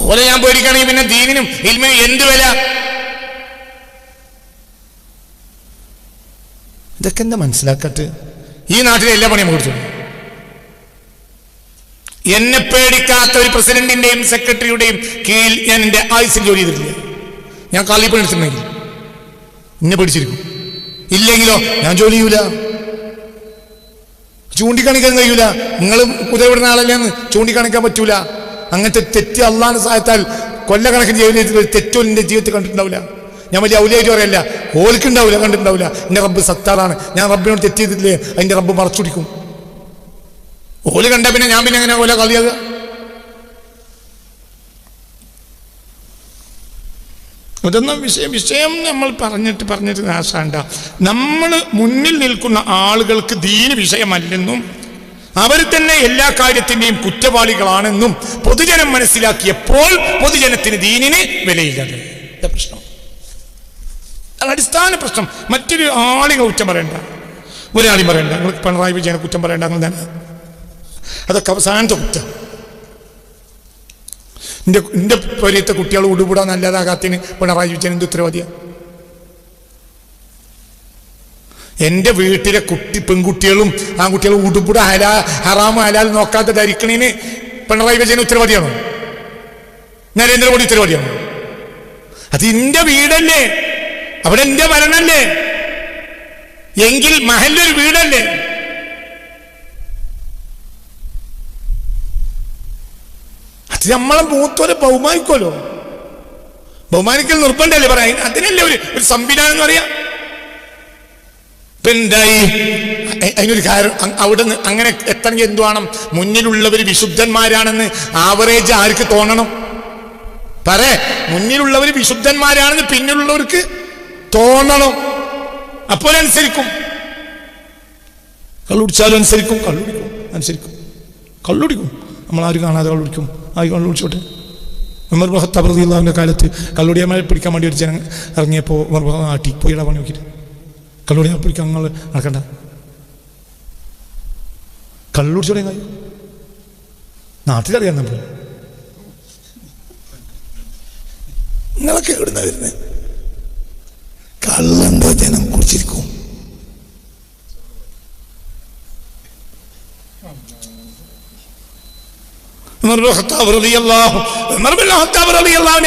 S2: ഓലെ ഞാൻ പേടിക്കുകയാണെങ്കിൽ പിന്നെ ദീനിനും ഇൽമിനും എന്ത് വില? ഇതൊക്കെ എന്താ മനസ്സിലാക്കട്ടെ? ഈ നാട്ടിലെ എല്ലാ പണിയും കൊടുത്തു. എന്നെ പേടിക്കാത്ത ഒരു പ്രസിഡന്റിന്റെയും സെക്രട്ടറിയുടെയും കീഴിൽ ഞാൻ എൻ്റെ ആയുസിൽ ജോലി ചെയ്തിട്ടില്ല. ഞാൻ കാലിപ്പണി എടുത്തിട്ടുണ്ടെങ്കിൽ എന്നെ പേടിച്ചിരിക്കും. ഇല്ലെങ്കിലോ ഞാൻ ജോലി ചെയ്യൂല, ചൂണ്ടിക്കാണിക്കാൻ കഴിയൂല. നിങ്ങൾ കുതിരവിടുന്ന ആളല്ലെന്ന് ചൂണ്ടിക്കാണിക്കാൻ പറ്റൂല. അങ്ങനത്തെ തെറ്റ് അള്ളാഹുവിന്റെ സഹായത്താൽ കൊല്ലക്കണക്കിന് ജീവിതത്തിൽ ഒരു തെറ്റും എൻ്റെ ജീവിതത്തിൽ കണ്ടിട്ടുണ്ടാവില്ല. ഞാൻ വലിയ ഔലിയായിട്ട് പറയല്ല, ഓൽക്കുണ്ടാവില്ല, കണ്ടിട്ടുണ്ടാവില്ല. എൻ്റെ റബ്ബ് സത്താറാണ്. ഞാൻ റബ്ബിനോട് തെറ്റ് ചെയ്തിട്ടില്ലേ, അതിൻ്റെ റബ്ബ് മറച്ചുടിക്കും. ഓല് കണ്ട പിന്നെ ഞാൻ പിന്നെ എങ്ങനെ ഓല കളിയാകുക? ഇതൊന്നും വിഷയം നമ്മൾ പറഞ്ഞിട്ട് നാശാണ്ട. നമ്മൾ മുന്നിൽ നിൽക്കുന്ന ആളുകൾക്ക് ദീന് വിഷയമല്ലെന്നും അവർ തന്നെ എല്ലാ കാര്യത്തിൻ്റെയും കുറ്റവാളികളാണെന്നും പൊതുജനം മനസ്സിലാക്കിയപ്പോൾ പൊതുജനത്തിന് ദീനിന് വിലയില്ലാതെ പ്രശ്നം, അടിസ്ഥാന പ്രശ്നം. മറ്റൊരു ആളുകൾ കുറ്റം പറയണ്ട, ഒരാളും പറയണ്ട. നിങ്ങൾ പിണറായി വിജയനെ കുറ്റം പറയണ്ട, അങ്ങനെ തന്നെ. അതൊക്കെ അവസാനത്തെ കുറ്റം. എൻ്റെ പരിയത്തെ കുട്ടികൾ ഉടുപൂടാൻ നല്ലതാകാത്തിന് പിണറായി വിജയൻ എന്ത് ഉത്തരവാദിയാണ്? എൻ്റെ വീട്ടിലെ പെൺകുട്ടികളും ആൺകുട്ടികളും ഉടുപൂട ഹറാമ് ഹലാൽ നോക്കാതെ ധരിക്കണേന് പിണറായി വിജയൻ ഉത്തരവാദിയാണോ? നരേന്ദ്രമോദി ഉത്തരവാദിയാണോ? അത് എൻ്റെ വീടല്ലേ, അവിടെ എൻ്റെ ഭരണല്ലേ, എങ്കിൽ മഹല്ലൊരു വീടല്ലേ? അത് നമ്മളെ മൂത്തോലെ ബഹുമാനിക്കുമല്ലോ. ബഹുമാനിക്കൽ നിർബന്ധമല്ലേ പറയാൻ? അതിനല്ലേ ഒരു സംവിധാനം എന്ന് പറയാം. ഇപ്പൊ എന്തായി? അതിനൊരു കാര്യം, അവിടെ നിന്ന് അങ്ങനെ എത്തണമെങ്കിൽ എന്തു വേണം? മുന്നിലുള്ളവർ വിശുദ്ധന്മാരാണെന്ന് ആവറേജ് ആർക്ക് തോന്നണം? മുന്നിലുള്ളവർ വിശുദ്ധന്മാരാണെന്ന് പിന്നിലുള്ളവർക്ക് തോന്നണം. അപ്പോൾ അനുസരിക്കും. കള്ളുടിച്ചാലും അനുസരിക്കും, കള്ളുടിക്കും. നമ്മളാരും കാണാതെ കള്ളുടിക്കും. കള്ളുടിച്ചോട്ടെ. ഉമർ ഇബ്നു ഖത്താബ് റളിയല്ലാഹു അൻഹുവിന്റെ കാലത്ത് കള്ളുടിയന്മാരെ പിടിക്കാൻ വേണ്ടി ഒരു ജനം ഇറങ്ങിയപ്പോൾ ഉമർ ആട്ടി പോയിടാ പണി നോക്കിയിട്ട്, കള്ളുടിയെ പിടിക്കാൻ നിങ്ങൾ നടക്കണ്ട, കള്ളുടിച്ചോടെ കഴിയും. നാട്ടിലറിയാം നമ്മൾ. നിങ്ങളൊക്കെ എവിടുന്ന വരുന്നത്? കള്ളെന്തോ ജനം കുടിച്ചിരിക്കും.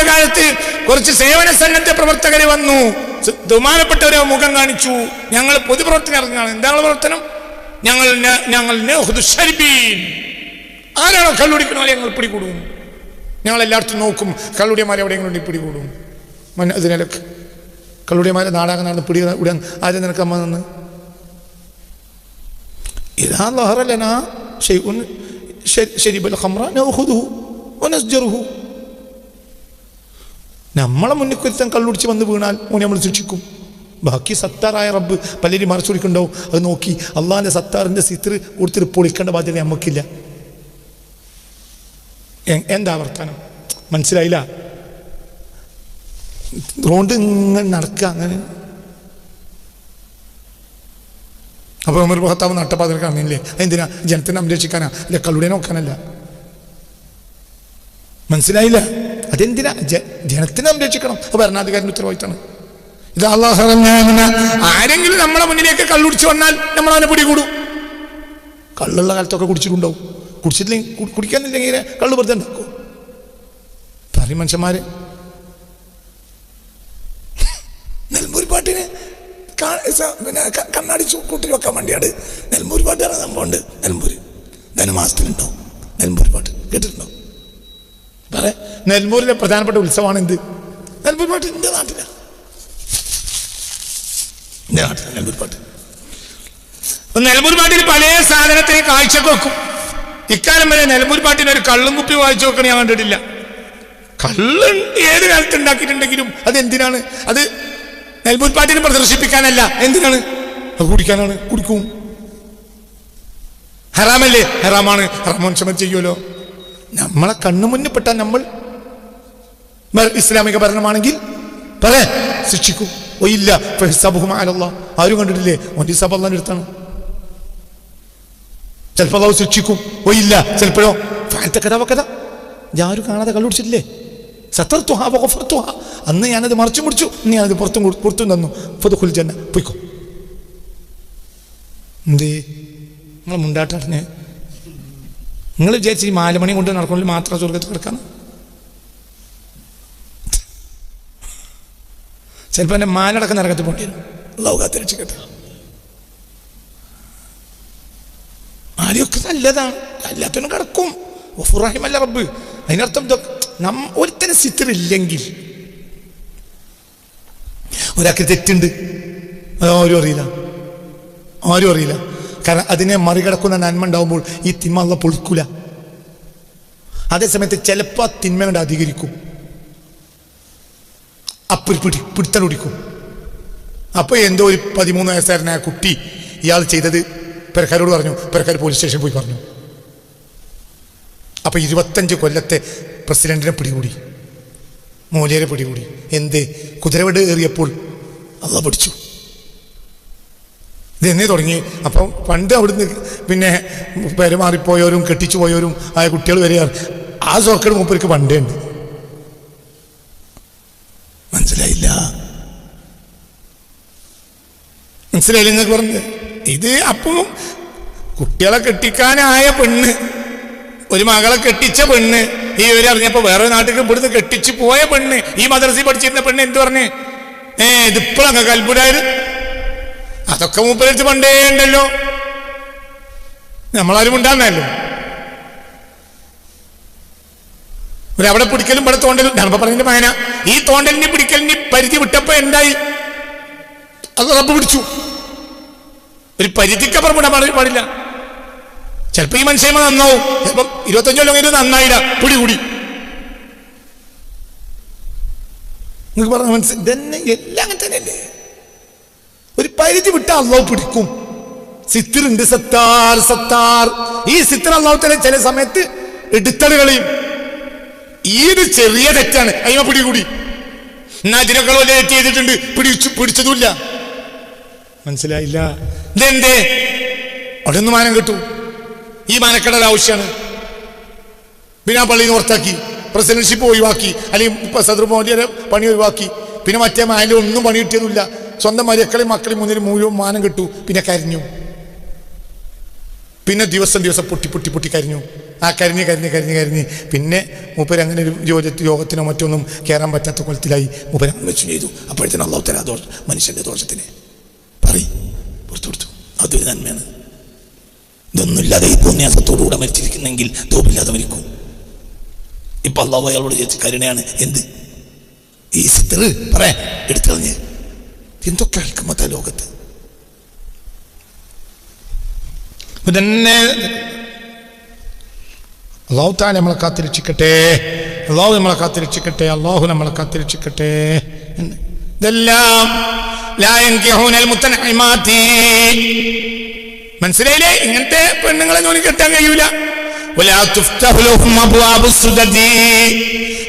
S2: കാലത്ത് കുറച്ച് സേവന സംഘത്തെ പ്രവർത്തകർ വന്നു. ബഹുമാനപ്പെട്ടവരെ മുഖം കാണിച്ചു. ഞങ്ങൾ പൊതുപ്രവർത്തനം ഇറങ്ങുകയാണ്. എന്താണ് പ്രവർത്തനം? ഞങ്ങൾ
S1: ആരാണോ കള്ളുടിക്കണോ ഞങ്ങൾ പിടികൂടും. ഞങ്ങൾ എല്ലായിടത്തും നോക്കും, കള്ളുടിയന്മാരെ എവിടെയെങ്കിലും പിടികൂടും. അതിനൊക്കെ കള്ളുടിയന്മാരെ നാടാകെ നടന്ന് പിടികൂടാൻ ആരും നിനക്ക് അമ്മ നിന്ന് ഇതാ ലഹറലന ഷൈഉൻ ശരിബൽ ഖംറ നഅഖുദുഹു വനസ്ജറുഹു. നമ്മളെ മുന്നിൽ ഒരുത്തൻ കള്ളുടിച്ച് വന്ന് വീണാൽ ഓനെ നമ്മൾ ശിക്ഷിക്കും. ബാക്കി സത്താറായ റബ്ബ് പലരും മറച്ചു കൊടുക്കണ്ടാവും. അത് നോക്കി അള്ളാഹിൻ്റെ സത്താറിൻ്റെ സിത്ർ കൊടുത്തിട്ട് പൊളിക്കേണ്ട ബാധ്യത നമുക്കില്ല. എന്താ വർത്താനം മനസ്സിലായില്ല? റോഡ് ഇങ്ങനെ നടക്കുക അങ്ങനെ. അപ്പോൾ ഉമർ ഭർത്താവ് നട്ടപ്പാതിൽ കാണില്ലേ? എന്തിനാ? ജനത്തിനെ സംരക്ഷിക്കാനാ, അല്ല കള്ളുടെ നോക്കാനല്ല. മനസ്സിലായില്ല? അതെന്തിനാ? ജനത്തിനെ സംരക്ഷിക്കണം. അത് ഭരണാധികാരിൻ്റെ ഉത്തരവാദിത്തമാണ്. ഇത് അല്ലാഹു ആരെങ്കിലും നമ്മളെ മുന്നിലേക്ക് കള്ളുടിച്ച് വന്നാൽ നമ്മൾ അവനെ പിടികൂടും. കള്ളുള്ള കാലത്തൊക്കെ കുടിച്ചിട്ടുണ്ടാവും. കുടിച്ചിട്ടില്ലെങ്കിൽ കുടിക്കാനില്ലെങ്കിൽ കള്ളു വെറുതെ ഉണ്ടാക്കും. പറയും മനുഷ്യന്മാര്. നെൽമൂർ പാട്ടിന് പിന്നെ കണ്ണാടി കൂട്ടിൽ വെക്കാൻ വേണ്ടിയാണ് നെൽമൂർ പാട്ടാണ് സംഭവമുണ്ട്. നെൽമൂർ ധനുമാസത്തിലുണ്ടാവും നെൽമൂർ പാട്ട്, കേട്ടിട്ടുണ്ടോ? പറയാ നെൽമൂരിലെ പ്രധാനപ്പെട്ട ഉത്സവമാണ് എന്ത്? നെൽമൂർ പാട്ട്. എൻ്റെ നാട്ടിലാണ്, എൻ്റെ നാട്ടിലാണ് നെൽമൂർ പാട്ട്. നെൽമൂർ പാട്ടിൽ പല സാധനത്തിന് കാഴ്ചക്ക് വെക്കും. ഇക്കാലം വരെ നെൽമൂർ പാട്ടിന് ഒരു കള്ളും കുപ്പി വായിച്ചു വെക്കണ ഞാൻ കണ്ടിട്ടില്ല. കള്ള് ഏത് കാലത്ത് ഉണ്ടാക്കിയിട്ടുണ്ടെങ്കിലും അതെന്തിനാണ്? അത് നെൽമൂർ പാട്ടിന് പ്രദർശിപ്പിക്കാനല്ല. എന്തിനാണ്? അത് കുടിക്കാനാണ്. കുടിക്കും. ഹറാമല്ലേ? ഹറാമാണ്. ഹറാമോൻ ക്ഷമ ചെയ്യുമല്ലോ. നമ്മളെ കണ്ണു മുന്നിൽ പെട്ടാൽ നമ്മൾ ഇസ്ലാമിക ഭരണമാണെങ്കിൽ പറയാ ശിക്ഷിക്കും. ഓ ഇല്ല അലല്ലാഹ്. ആരും കണ്ടിട്ടില്ലേ? ഓൻ്റെ ഹിസാബ് അല്ലാഹുവിൻ്റെ അടുത്താണ്. ചിലപ്പോൾ അല്ലാഹു ശിക്ഷിക്കും. ഓ ഇല്ല ചിലപ്പോഴോ കഥ ഞാനും കാണാതെ കള്ളുടിച്ചിട്ടില്ലേ? സത്തർത്തുഹാ വഗഫർത്തുഹാ. അന്ന് ഞാനത് മറച്ചു മുടിച്ചു, ഇന്ന് ഞാനത് പുറത്തും തന്നു. ഫദ്ഖുൽ ജന്ന, പോയിക്കോ. എന്തേ നിങ്ങൾ മുണ്ടാട്ടറിഞ്ഞ്? നിങ്ങൾ വിചാരിച്ച് ഈ മാലമണി കൊണ്ട് നടക്കണമെങ്കിൽ മാത്രം സ്വർഗത്തിൽ കിടക്കാണ്? ചിലപ്പോൾ എൻ്റെ മാലടക്കം നരകത്തിൽ പോകേണ്ടി വരും. അല്ലാഹു കാത്തിരക്ഷിക്കട്ടെ. മാലയൊക്കെ നല്ലതാണ്, എല്ലാത്തിനും കിടക്കും. വഫുറഹിമല്ല റബ്ബ്. അതിനർത്ഥം ഒരുത്തന്നെ സിത്തറില്ലെങ്കിൽ ഒരാൾക്ക് തെറ്റുണ്ട്, ആരും അറിയില്ല. കാരണം അതിനെ മറികടക്കുന്ന നന്മ ഉണ്ടാവുമ്പോൾ ഈ തിന്മ അല്ലാഹു പൊളിക്കൂല. അതേസമയത്ത് ചിലപ്പോൾ ആ തിന്മ കൊണ്ട് അധികരിക്കും, പിടുത്തം പിടിക്കും. അപ്പോൾ എന്തോ ഒരു 13 വയസ്സുകാരനായ കുട്ടി ഇയാൾ ചെയ്തത് പെരക്കാരോട് പറഞ്ഞു. പെരക്കാർ പോലീസ് സ്റ്റേഷനിൽ പോയി പറഞ്ഞു. അപ്പോൾ 25 കൊല്ലത്തെ പ്രസിഡന്റിനെ പിടികൂടി, മൂല്യരെ പിടികൂടി. എന്ത്? കുതിരവെട് ഏറിയപ്പോൾ അള്ളാഹു പിടിച്ചു. ഇതെന്നേ തുടങ്ങി. അപ്പം പണ്ട് അവിടുന്ന് പിന്നെ പെരുമാറിപ്പോയവരും കെട്ടിച്ചു പോയവരും ആയ കുട്ടികൾ വരെ ആ സോക്കേട് മൂപ്പർക്ക് പണ്ടേ ഉണ്ട്. മനസ്സിലായില്ല നിങ്ങൾക്ക് പറഞ്ഞത് ഇത്. അപ്പം കുട്ടികളെ കെട്ടിക്കാനായ പെണ്ണ്, ഒരു മകളെ കെട്ടിച്ച പെണ്ണ്, ഈ വിവരം അറിഞ്ഞപ്പോൾ വേറെ നാട്ടിൽ ഇവിടുന്ന് കെട്ടിച്ച് പോയ പെണ്ണ്, ഈ മദ്രസയിൽ പഠിച്ചിരുന്ന പെണ്ണ് എന്ത് പറഞ്ഞ്? ഇതിപ്പോഴൊക്കെ കൽപ്പുരായത്. അതൊക്കെ മൂപ്പരടുത്ത് പണ്ടേ ഉണ്ടല്ലോ, നമ്മളാരും ഉണ്ടാകുന്നല്ലോ. അവിടെ പിടിക്കലും ഇവിടെ തോണ്ടലും. ഞാനിപ്പോ പറഞ്ഞ മകന ഈ തോണ്ടലിന് പിടിക്കലിന് പരിധി വിട്ടപ്പോ എന്തായി? അത് റബ്ബ് പിടിച്ചു. ഒരു പരിധിക്കപ്പുറം വിടാൻ പാടില്ല. ചിലപ്പോ ഈ മനുഷ്യന്മാർ നന്നാവും, ചിലപ്പം 25 കൊല്ലം കഴിഞ്ഞ് നന്നായില്ല, പിടികൂടി. നിങ്ങൾക്ക് പറഞ്ഞ മനസ്സിൽ ഇതന്നെ എല്ലാം അങ്ങനെ തന്നെയല്ലേ? ഒരു പരിധി വിട്ട അല്ലാഹു പിടിക്കും. സിത്തറുണ്ട്, സത്താർ. ഈ സിത്തർ അല്ലാഹു തആല ചില സമയത്ത് എടുത്തളുകളെയും. ഇത് ചെറിയ തെറ്റാണ്, അയ്മ പിടികൂടി. എന്നാ ഇതിനേക്കാൾ വലിയ തെറ്റ് ചെയ്തിട്ടുണ്ട്, പിടിച്ചതുമില്ല. മനസ്സിലായില്ല? ഇതെന്തേ? അവിടെ നിന്ന് മാനം കിട്ടു. ഈ മാനക്കേടൽ ആവശ്യമാണ്. പിന്നെ ആ പള്ളിയിൽ നിന്ന് പുറത്താക്കി, പ്രസിഡൻഷിപ്പ് ഒഴിവാക്കി, അല്ലെങ്കിൽ സദർ മോദിയുടെ പണി ഒഴിവാക്കി. പിന്നെ മറ്റേ മാനിൽ ഒന്നും പണി കിട്ടിയതുമില്ല. സ്വന്തം മക്കളെയും മുന്നിൽ മുഴുവൻ മാനം കിട്ടു. പിന്നെ കരിഞ്ഞു. പിന്നെ ദിവസം പൊട്ടി കരിഞ്ഞു. ആ കരിഞ്ഞ് പിന്നെ മൂപ്പര് അങ്ങനെ ഒരു യോഗത്തിനോ മറ്റൊന്നും കയറാൻ പറ്റാത്ത കൊലത്തിലായി. മൂപ്പര് അങ്ങനെ വെച്ചു ചെയ്തു. അപ്പോഴത്തേനും അല്ലാഹു തആല മനുഷ്യന്റെ ദോഷത്തിനെ പുറത്തു കൊടുത്തു. അതൊരു നന്മയാണ്.
S2: ഇതൊന്നുമില്ലാതെ ഈ പുണ്യാസത്തോടുകൂടെ മരിച്ചിരിക്കുന്നെങ്കിൽ തോപ്പില്ലാതെ മരിക്കും. ഇപ്പൊ അള്ളാഹു അയാളോട് ചോദിച്ച കരുണയാണ്. എന്ത് ഈ സിത്തർ പറയാ എടുത്തറിഞ്ഞ് എന്തൊക്കെ അൽക്കമത്ത ലോകത്ത്.
S1: അള്ളാഹു താല നമ്മളെ കാത്തിരക്ഷിക്കട്ടെ, അള്ളാഹു നമ്മളെ കാത്തിരക്ഷിക്കട്ടെ, അള്ളാഹു നമ്മളെ കാത്തിരക്ഷിക്കട്ടെ. ഇതെല്ലാം മനസ്സിലായില്ലേ? ഇങ്ങനത്തെ പെണ്ണുങ്ങളെ ജോലി കെട്ടാൻ കഴിയൂല.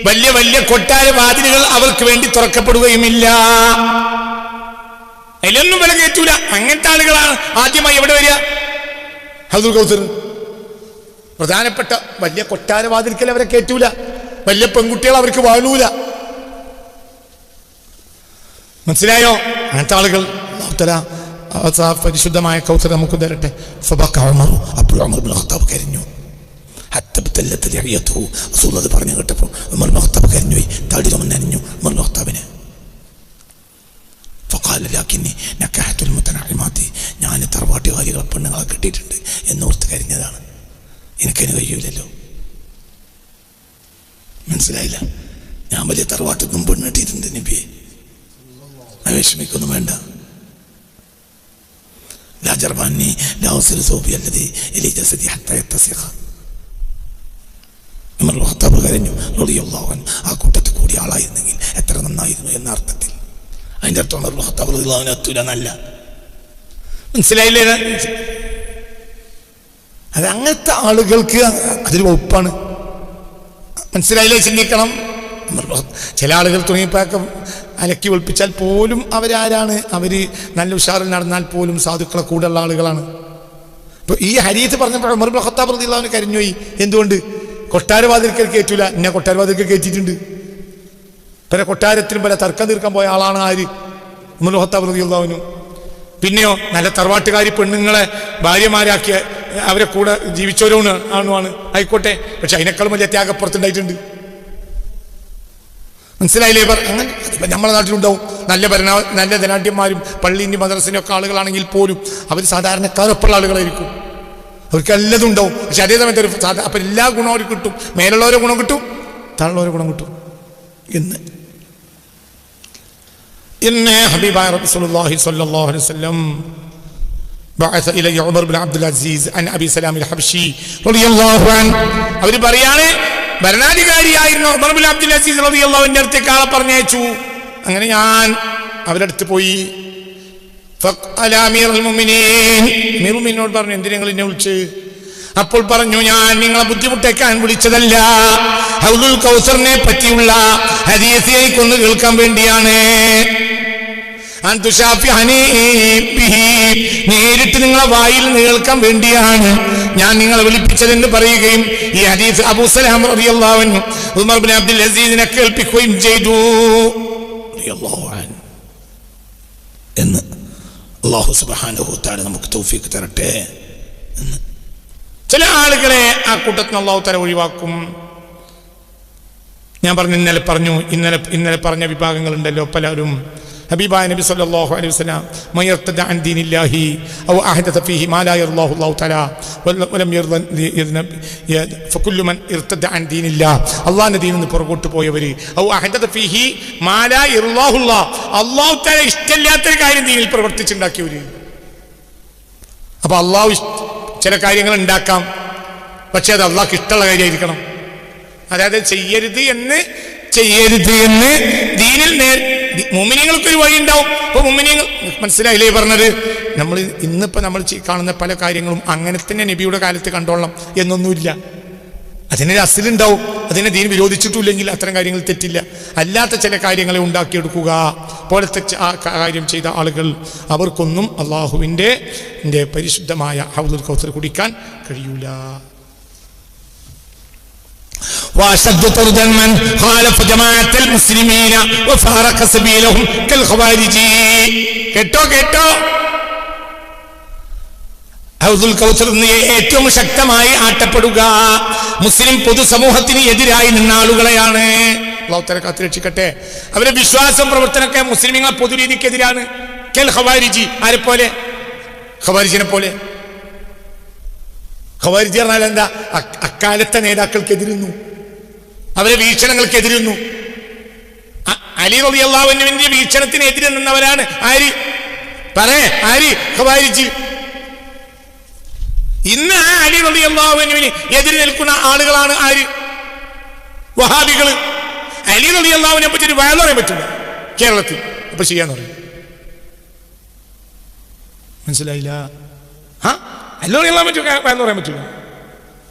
S1: വലിയ വലിയ കൊട്ടാര വാതിലുകൾ അവർക്ക് വേണ്ടി തുറക്കപ്പെടുകയുമില്ല. അതിലൊന്നും വില കയറ്റൂല. അങ്ങനത്തെ ആളുകളാണ് ആദ്യമായി എവിടെ വരിക? ഹൗദുൽ കൗസർ. പ്രധാനപ്പെട്ട വലിയ കൊട്ടാര വാതിൽക്കൽ അവരെ കയറ്റൂല. വലിയ പെൺകുട്ടികൾ അവർക്ക് വാഴൂല. മനസ്സിലായോ? അങ്ങനത്തെ ആളുകൾ പരിശുദ്ധമായ കൗസർ നമുക്ക് തരട്ടെ. അപ്പോൾ ഉമർ ഇബ്നു ഖത്താബ് കരഞ്ഞു. അത് പറഞ്ഞു കേട്ടപ്പോൾ ഉമർ ഇബ്നു ഖത്താബ് കരഞ്ഞുപോയി. താടി നനഞ്ഞു ഉമർ ഇബ്നു ഖത്താബിന്. ഞാൻ തറവാട്ടുകാരികളെ പെണ്ണുങ്ങളെ കെട്ടിയിട്ടുണ്ട് എന്നോർത്ത് കരിഞ്ഞതാണ്. എനിക്കതിന് കഴിയൂലല്ലോ. മനസ്സിലായില്ല? ഞാൻ വലിയ തറവാട്ടിൽ നിന്നും പെണ്ണിട്ടിട്ടുണ്ട് നബിയെ. വിഷമിക്കൊന്നും വേണ്ട. കരഞ്ഞു. ആ കൂട്ടത്തിൽ കൂടി ആളായിരുന്നെങ്കിൽ എത്ര നന്നായിരുന്നു എന്ന അർത്ഥത്തിൽ. അതിന്റെ അർത്ഥം എത്തൂലെന്നല്ല. മനസ്സിലായില്ലേ? അത് അങ്ങനത്തെ ആളുകൾക്ക് അതിൽ വകുപ്പാണ്. മനസ്സിലായില്ലേ? ചിന്തിക്കണം. ചില ആളുകൾ തുണിപ്പാക്കം അലക്കി ഒളിപ്പിച്ചാൽ പോലും അവരാരാണ്? അവര് നല്ല ഉഷാറിൽ നടന്നാൽ പോലും സാധുക്കളെ കൂടെയുള്ള ആളുകളാണ്. ഇപ്പൊ ഈ ഹരീത്ത് പറഞ്ഞപ്പോൾ ഉമർ ഇബ്നു ഖത്താബ് റളിയല്ലാഹു അൻഹു കരഞ്ഞുപോയി. എന്തുകൊണ്ട്? കൊട്ടാരവാതിൽക്കൽ കയറ്റൂല, എന്നെ കൊട്ടാരവാതിൽക്കൽ കയറ്റിയിട്ടുണ്ട്. പിന്നെ കൊട്ടാരത്തിലും പല തർക്കം തീർക്കാൻ പോയ ആളാണ് ആര്? ഉമർ ഇബ്നു ഖത്താബ് റളിയല്ലാഹു അൻഹു. പിന്നെയോ നല്ല തറവാട്ടുകാരി പെണ്ണുങ്ങളെ ഭാര്യമാരാക്കിയ അവരെ കൂടെ ജീവിച്ചവരാണ് ആയിക്കോട്ടെ. പക്ഷെ അതിനേക്കാളും വലിയ ത്യാഗപ്പുറത്തുണ്ടായിട്ടുണ്ട്. മനസ്സിലായില്ലേ? അങ്ങനെ നമ്മുടെ നാട്ടിലുണ്ടാവും നല്ല ധനാഢ്യന്മാരും പള്ളിൻ്റെ മദ്രസിൻ്റെ ഒക്കെ ആളുകളാണെങ്കിൽ പോലും അവർ സാധാരണക്കാരൊപ്പുള്ള ആളുകളായിരിക്കും. അവർക്ക് എല്ലാതും ഉണ്ടാവും. പക്ഷെ അതേ സമയത്ത് ഒരു അപ്പം എല്ലാ ഗുണവും അവർക്ക് കിട്ടും. മേലുള്ളവരെ ഗുണം കിട്ടും, താഴെയുള്ളവരെ ഗുണം കിട്ടും. ഇന്ന് ഹബീബായ റസൂലുള്ളാഹി സ്വല്ലല്ലാഹു അലൈഹി വസല്ലം بعث إلي عمر بن عبد العزيز عن أبي سلام الحبشي رضي الله عنه. അവർ പറയാണ്, ഭരണാധികാരിയായിരുന്നു ഉമർ ബിൻ അബ്ദുൽ അസീസ് റളിയല്ലാഹു അൻഹു അടുത്തേക്ക് ആളെ പറഞ്ഞയച്ചു. അങ്ങനെ ഞാൻ അവരുടെ അടുത്ത് പോയി. അമീറുൽ പറഞ്ഞു, എന്തിനാ നിങ്ങൾ എന്നെ വിളിച്ച്? അപ്പോൾ പറഞ്ഞു, ഞാൻ നിങ്ങളെ ബുദ്ധിമുട്ടേക്കാൻ വിളിച്ചതല്ല, ഹൗദുൽ കൗസറിനെ പറ്റിയുള്ള ഹദീസ് എനിക്കൊന്ന് കേൾക്കാൻ വേണ്ടിയാണ്. നേരിട്ട് നിങ്ങളെ വായിൽ കേൾക്കാൻ വേണ്ടിയാണ് ഞാൻ നിങ്ങളെ വിളിപ്പിച്ചതെന്ന് പറയുകയും ഈ ഹദീസ് അബൂ സലമ റളിയല്ലാഹു അൻഹു ഉമർ ഇബ്നു അബ്ദുൽ അസീസിനെ കേൾപ്പിക്കുകയും ചെയ്തു റളിയല്ലാഹു അൻഹു എന്ന്. അല്ലാഹു സുബ്ഹാനഹു തആല നമുക്ക് തൗഫീഖ് തരട്ടെ. ചില ആളുകളെ ആ കൂട്ടത്തിൽ അല്ലാഹു തആല ഒഴിവാക്കും. ഞാൻ ഇന്നലെ പറഞ്ഞ വിഭാഗങ്ങളുണ്ടല്ലോ പലരും. ഹബീബായ നബി സല്ലല്ലാഹു അലൈഹി വസല്ലം മയർതദ അൻ ദീനില്ലാഹി ഔ അഹദത ഫീഹി മാ ലാ യർളാഹു അല്ലാഹു തആല വലം യർദ ഫകുല്ലു മൻ ഇർതദ അൻ ദീനില്ലാഹ്, അല്ലാഹുവിന്റെ ദീനിൽ നിന്ന് പുറകോട്ട് പോയവര്, ഔ അഹദത ഫീഹി മാ ലാ യർളാഹു അല്ലാഹു തആല ഇഷ്ടമില്ലാത്തൊരു കാര്യം ദീനിൽ പ്രവർത്തിച്ചുണ്ടാക്കിയവര്. അപ്പൊ അള്ളാഹു ചില കാര്യങ്ങൾ ഉണ്ടാക്കാം, പക്ഷെ അത് അള്ളാഹ്ക്ക് ഇഷ്ടമുള്ള കാര്യമായിരിക്കണം. അതായത് ചെയ്യരുത് എന്ന് ദീനിൽ മുഅ്മിനീങ്ങൾക്കൊരു വഴി ഉണ്ടാവും. ഇപ്പൊ മുഅ്മിനീങ്ങൾ മനസ്സിലായില്ലേ പറഞ്ഞത്? ഇന്നിപ്പോ നമ്മൾ കാണുന്ന പല കാര്യങ്ങളും അങ്ങനെ തന്നെ നബിയുടെ കാലത്ത് കണ്ടോളണം എന്നൊന്നുമില്ല. അതിനൊരു അസിലുണ്ടാവും. അതിനെ ദീൻ വിരോധിച്ചിട്ടില്ലെങ്കിൽ അത്തരം കാര്യങ്ങൾ തെറ്റില്ല. അല്ലാത്ത ചില കാര്യങ്ങളെ ഉണ്ടാക്കിയെടുക്കുക പോലത്തെ ആ കാര്യം ചെയ്ത ആളുകൾ, അവർക്കൊന്നും അള്ളാഹുവിൻ്റെ പരിശുദ്ധമായ ഹൗദുൽ കൗസർ കുടിക്കാൻ കഴിയൂല. وأشد طردا من خالف جماعة المسلمين وفارق سبيلهم كالخوارج. കേട്ടോ ഹൗദുൽ കൗസർ ഏറ്റവും ശക്തമായി ആട്ടപ്പെടുക മുസ്ലിം പൊതുസമൂഹത്തിന് എതിരായി നിന്ന ആളുകളെയാണ്. അല്ലാഹു തആല കാത്തുരക്ഷിക്കട്ടെ. അവരുടെ വിശ്വാസം പ്രവർത്തനമൊക്കെ മുസ്ലിമീങ്ങൾ പൊതുരീതിക്കെതിരാണ്. കൽ ഖവാരിജി, ആരെ പോലെ? ഖവാരിജിനെ പോലെ. ഖവാരിജ് പറഞ്ഞാൽ എന്താ? അക്കാലത്തെ നേതാക്കൾക്കെതിരുന്നു, അവരെ വീക്ഷണങ്ങൾക്കെതിരുന്നു. അലി റളിയല്ലാഹു അൻഹുവിന്റെ വീക്ഷണത്തിനെതിരെ നിന്നവരാണ് ആര്? ആര്? ഖവാരിജ്. ഇന്ന് ആ അലി റളിയല്ലാഹു അൻഹുവിന് എതിരെ നിൽക്കുന്ന ആളുകളാണ് ആര്? വഹാബികൾ. അലി റളിയല്ലാഹു അൻഹുവിനെ പറ്റി ഒരു വയൽ പറയാൻ പറ്റില്ല കേരളത്തിൽ. അപ്പൊ ചെയ്യാന്ന് പറയും. മനസ്സിലായില്ല? അലി റളിയല്ലാഹു അൻഹു വയൽ പറയാൻ പറ്റില്ല.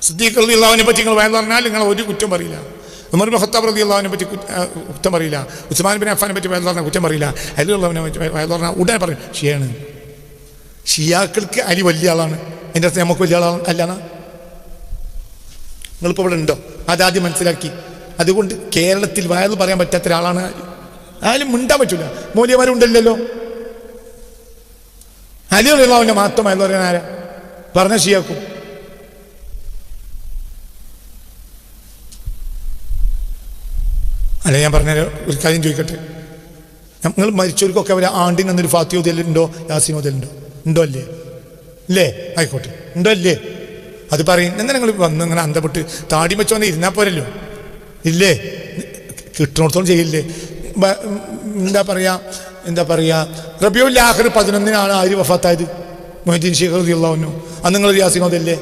S1: സിദ്ദീഖ് റളിയല്ലാഹുവിനെ പറ്റി നിങ്ങൾ വയൽ പറഞ്ഞാൽ നിങ്ങൾ ഒരു കുറ്റം പറയില്ല. ഉമർ ഇബ്നു ഖത്താബ് റളിയല്ലാഹുവിനെ പറ്റി കുറ്റം പറയില്ല. ഉസ്മാൻ ബിൻ അഫ്ഫാനെ പറ്റി വയൽ പറഞ്ഞാൽ കുറ്റം പറയില്ല. അലി റളിയല്ലാഹുവിനെ പറ്റി വയൽ പറഞ്ഞാൽ ഉടനെ പറയും ഷിയാണ്. ഷിയാക്കൾക്ക് അലി വലിയ ആളാണ്, അതിൻ്റെ അർത്ഥം നമുക്ക് വലിയ ആളാണ് അല്ലാന്നാ? നിങ്ങളിപ്പോൾ ഇവിടെ ഉണ്ടോ? അതാദ്യം മനസ്സിലാക്കി. അതുകൊണ്ട് കേരളത്തിൽ വയൽ പറയാൻ പറ്റാത്ത ഒരാളാണ് ആരും മിണ്ടാൻ പറ്റില്ല. മൗലവിമാരുണ്ടല്ലോ. അലി റളിയല്ലാഹുവിനെ മാത്രം വയൽ പറയാൻ ആരാ പറഞ്ഞ? ഷിയാക്കും. അല്ലെ ഞാൻ പറഞ്ഞ ഒരു കാര്യം ചോദിക്കട്ടെ, നിങ്ങൾ മരിച്ചവർക്കൊക്കെ അവർ ആണ്ടിന് അന്നൊരു ഫാത്തിഹ ഓതലുണ്ടോ, യാസീൻ ഓതലുണ്ടോ? ഉണ്ടോ അല്ലേ? ഇല്ലേ? ആയിക്കോട്ടെ, ഉണ്ടോ അല്ലേ? അത് പറയും. എന്നാൽ നിങ്ങൾ വന്ന് ഇങ്ങനെ അന്തപ്പെട്ട് താടി വെച്ച് വന്ന് ഇരുന്നാൽ പോരല്ലോ. ഇല്ലേ? കിട്ടണത്തോളം ചെയ്യില്ലേ? എന്താ പറയാ റബീഉൽ ആഖിർ 11-നാണ് ആര് വഫാത്തായത്? മൊഹീദ്ദീൻ ശൈഖ് റളിയല്ലാഹു അൻഹു. അന്ന് നിങ്ങൾ യാസീൻ ഓതല്ലേ?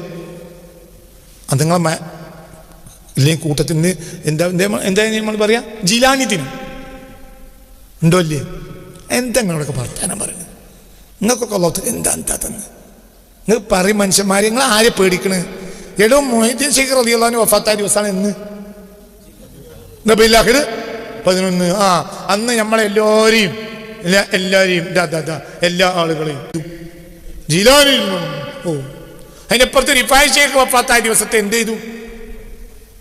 S1: അത് നിങ്ങളെ ഇല്ലെങ്കിൽ കൂട്ടത്തിൽ നിന്ന് എന്താ നമ്മൾ പറയാ ജിലാനി ദിനം ഉണ്ടോ അല്ലേ? എന്താ നിങ്ങളോടൊക്കെ വർത്താനം പറയുന്നത്? നിങ്ങൾക്കൊക്കെ അല്ലാഹു എന്താ തന്നെ നിങ്ങൾ പറയും മനുഷ്യന്മാരെ. നിങ്ങൾ ആരെ പേടിക്കണ്? എടോ മൊഹീദ്ദീൻ ശൈഖ് റളിയല്ലാഹു അൻഹു വഫാത്തായ ദിവസമാണ് എന്ന് റബീഉൽ ആഖിർ 11. അന്ന് നമ്മളെല്ലാവരെയും എല്ലാ ആളുകളെയും ജിലാനിൽ അതിനപ്പുറത്ത് റിഫായി ശൈഖ് വഫാത്തായ ദിവസത്തെ എന്ത് ചെയ്തു?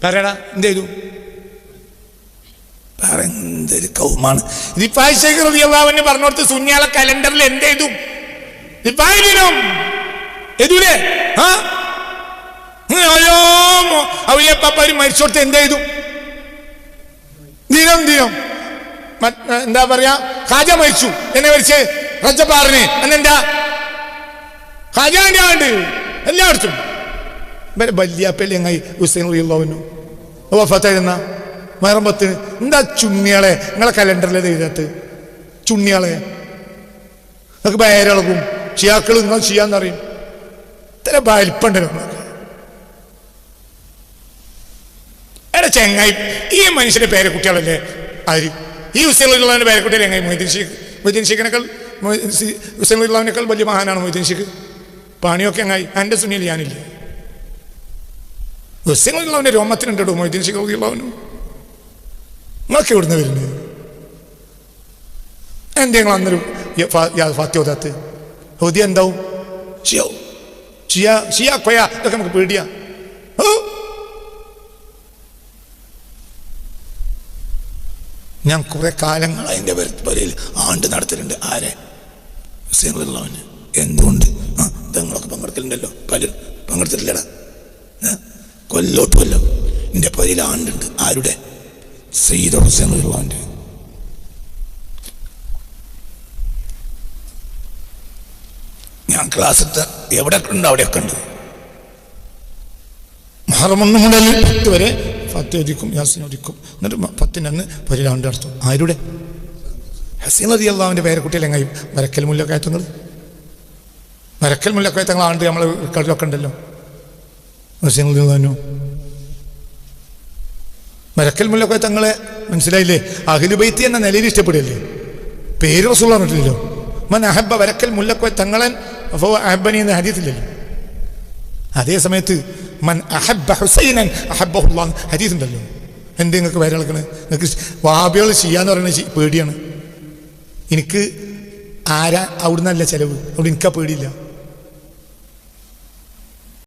S1: പറയടാ, എന്ത് ചെയ്തു?
S2: എന്തൊരു കൗമാണ്.
S1: റിഫായി ശൈഖ് റളിയല്ലാഹു അൻഹു പറഞ്ഞോടത്ത് സുന്നിയാളെ കലണ്ടറിൽ എന്ത് ചെയ്തു? റിഫായി ദിനം എഴുതൂലേ? അവര് മരിച്ചോടത്ത് എന്ത് ചെയ്തു? ദിനം എന്താ പറയാ? ഖാജ മരിച്ചു. എന്നെ മരിച്ച് റജബ് 6-ന്. അന്നെന്താ? ഖാജാന്റെ ആണ്ട് എല്ലായിടത്തും. വല്യാപ്പള്ളി എങ്ങായി ഹുസൈൻ റളിയല്ലാഹു അൻഹു വഫാത്തായിരുന്ന മുഹറം 10-ന്. എന്താ ചുണ്ണിയാളെ നിങ്ങളെ കലണ്ടറിൽ എഴുതാത്ത്? ചുണ്ണിയാളെ നിങ്ങൾക്ക് പേരളകും. ഷിയാക്കൾ നിങ്ങൾ ഷിയാന്നറിയും. ഇത്ര വലിപ്പുണ്ടല്ലോ നിങ്ങൾക്ക്. എടാ ചെങ്ങായി, ഈ മനുഷ്യന്റെ പേരക്കുട്ടികളല്ലേ ആര്? ഈ ഹുസൈൻ റളിയല്ലാഹുവിന്റെ പേരക്കുട്ടികൾ എങ്ങായി? മൊഹീദ്ദീൻ ശൈഖിനേക്കാൾ ഹുസൈൻ റളിയല്ലാഹുവിനേക്കാൾ വലിയ മഹാനാണ് മൊഹീദ്ദീൻ ശൈഖ്. പണിയൊക്കെ എങ്ങായി? എൻ്റെ സുന്നിയിൽ ഞാനില്ല. ഹുസൈൻ റളിയല്ലാഹുവിന്റെ രോമത്തിനുണ്ടോ മൊഹീദ്ദീൻ ശൈഖ് റളിയല്ലാഹു അൻഹു? നിങ്ങൾക്ക് എവിടുന്ന് വരുന്നത്? എന്തെങ്കിലും അന്നൊരു ഫാത്തിഹ ഓതാത്ത് ഹോദി എന്താവും? ഷിയ കൊയ ഇതൊക്കെ നമുക്ക് പേടിയാ. ഞാൻ കുറെ കാലങ്ങളായി എൻ്റെ പേരിൽ ആണ്ട് നടത്തലുണ്ട്. ആരെ? ഹുസൈൻ റളിയല്ലാഹു അൻഹു. എന്തുകൊണ്ട്? നിങ്ങളൊക്കെ പങ്കെടുക്കലുണ്ടല്ലോ. പലരും പങ്കെടുത്തിട്ടില്ലടാ. കൊല്ലോട്ടുമല്ലോ എൻ്റെ പേരിൽ ആണ്ടുണ്ട്. ആരുടെ? സയ്യിദ് ഹുസൈൻ റളിയല്ലാഹു അൻഹു. ഞാൻ ക്ലാസ് എടുത്ത എവിടെയൊക്കെ ഉണ്ട് അവിടെയൊക്കെ ഉണ്ട്. മുഹറം 1 മുതൽ 10 വരെ ഫാത്തിഹ ഓതിക്കും, യാസീൻ ഓതിക്കും. എന്നിട്ട് 10-ന് അന്ന് പേരിൽ ആണ്ട് നടത്തും. ആരുടെ? ഹുസൈൻ റളിയല്ലാഹുവിന്റെ പേരക്കുട്ടികൾ എങ്ങായി? വരക്കൽ മുല്ലക്കയത്തങ്ങൾ. വരക്കൽ മുല്ലക്കയത്തങ്ങൾ ആണ്ട് നമ്മൾ കടലൊക്കെ ഉണ്ടല്ലോ. ഹുസൈൻ റളിയല്ലാഹു അൻഹു വരക്കൽ മുല്ലക്കയത്തങ്ങളെ മനസ്സിലായില്ലേ? അഹ്ലു ബൈത്ത് എന്ന നിലയിൽ ഇഷ്ടപ്പെടില്ലേ? പേര് റസൂൽ പറഞ്ഞിട്ടില്ലല്ലോ. മൻ അഹബ്ബ വരക്കൽ മുല്ലക്കയത്തങ്ങളൻ അഹബ്ബനി എന്ന ഹദീസില്ലല്ലോ. അതേ സമയത്ത് മൻ അഹബ്ബ ഹുസൈനൻ അഹബ്ബഹുല്ലാഹ് ഹദീസ് ഉണ്ടല്ലോ. എന്ത് നിങ്ങൾക്ക് പേര് കളക്കണേ? നിങ്ങൾക്ക് വഹാബികൾ ചെയ്യാന്ന് പറയുന്നത് പേടിയാണ്. എനിക്ക് ആരാ അവിടുന്നല്ല ചിലവ്. അവിടെ എനിക്കാ പേടിയില്ല.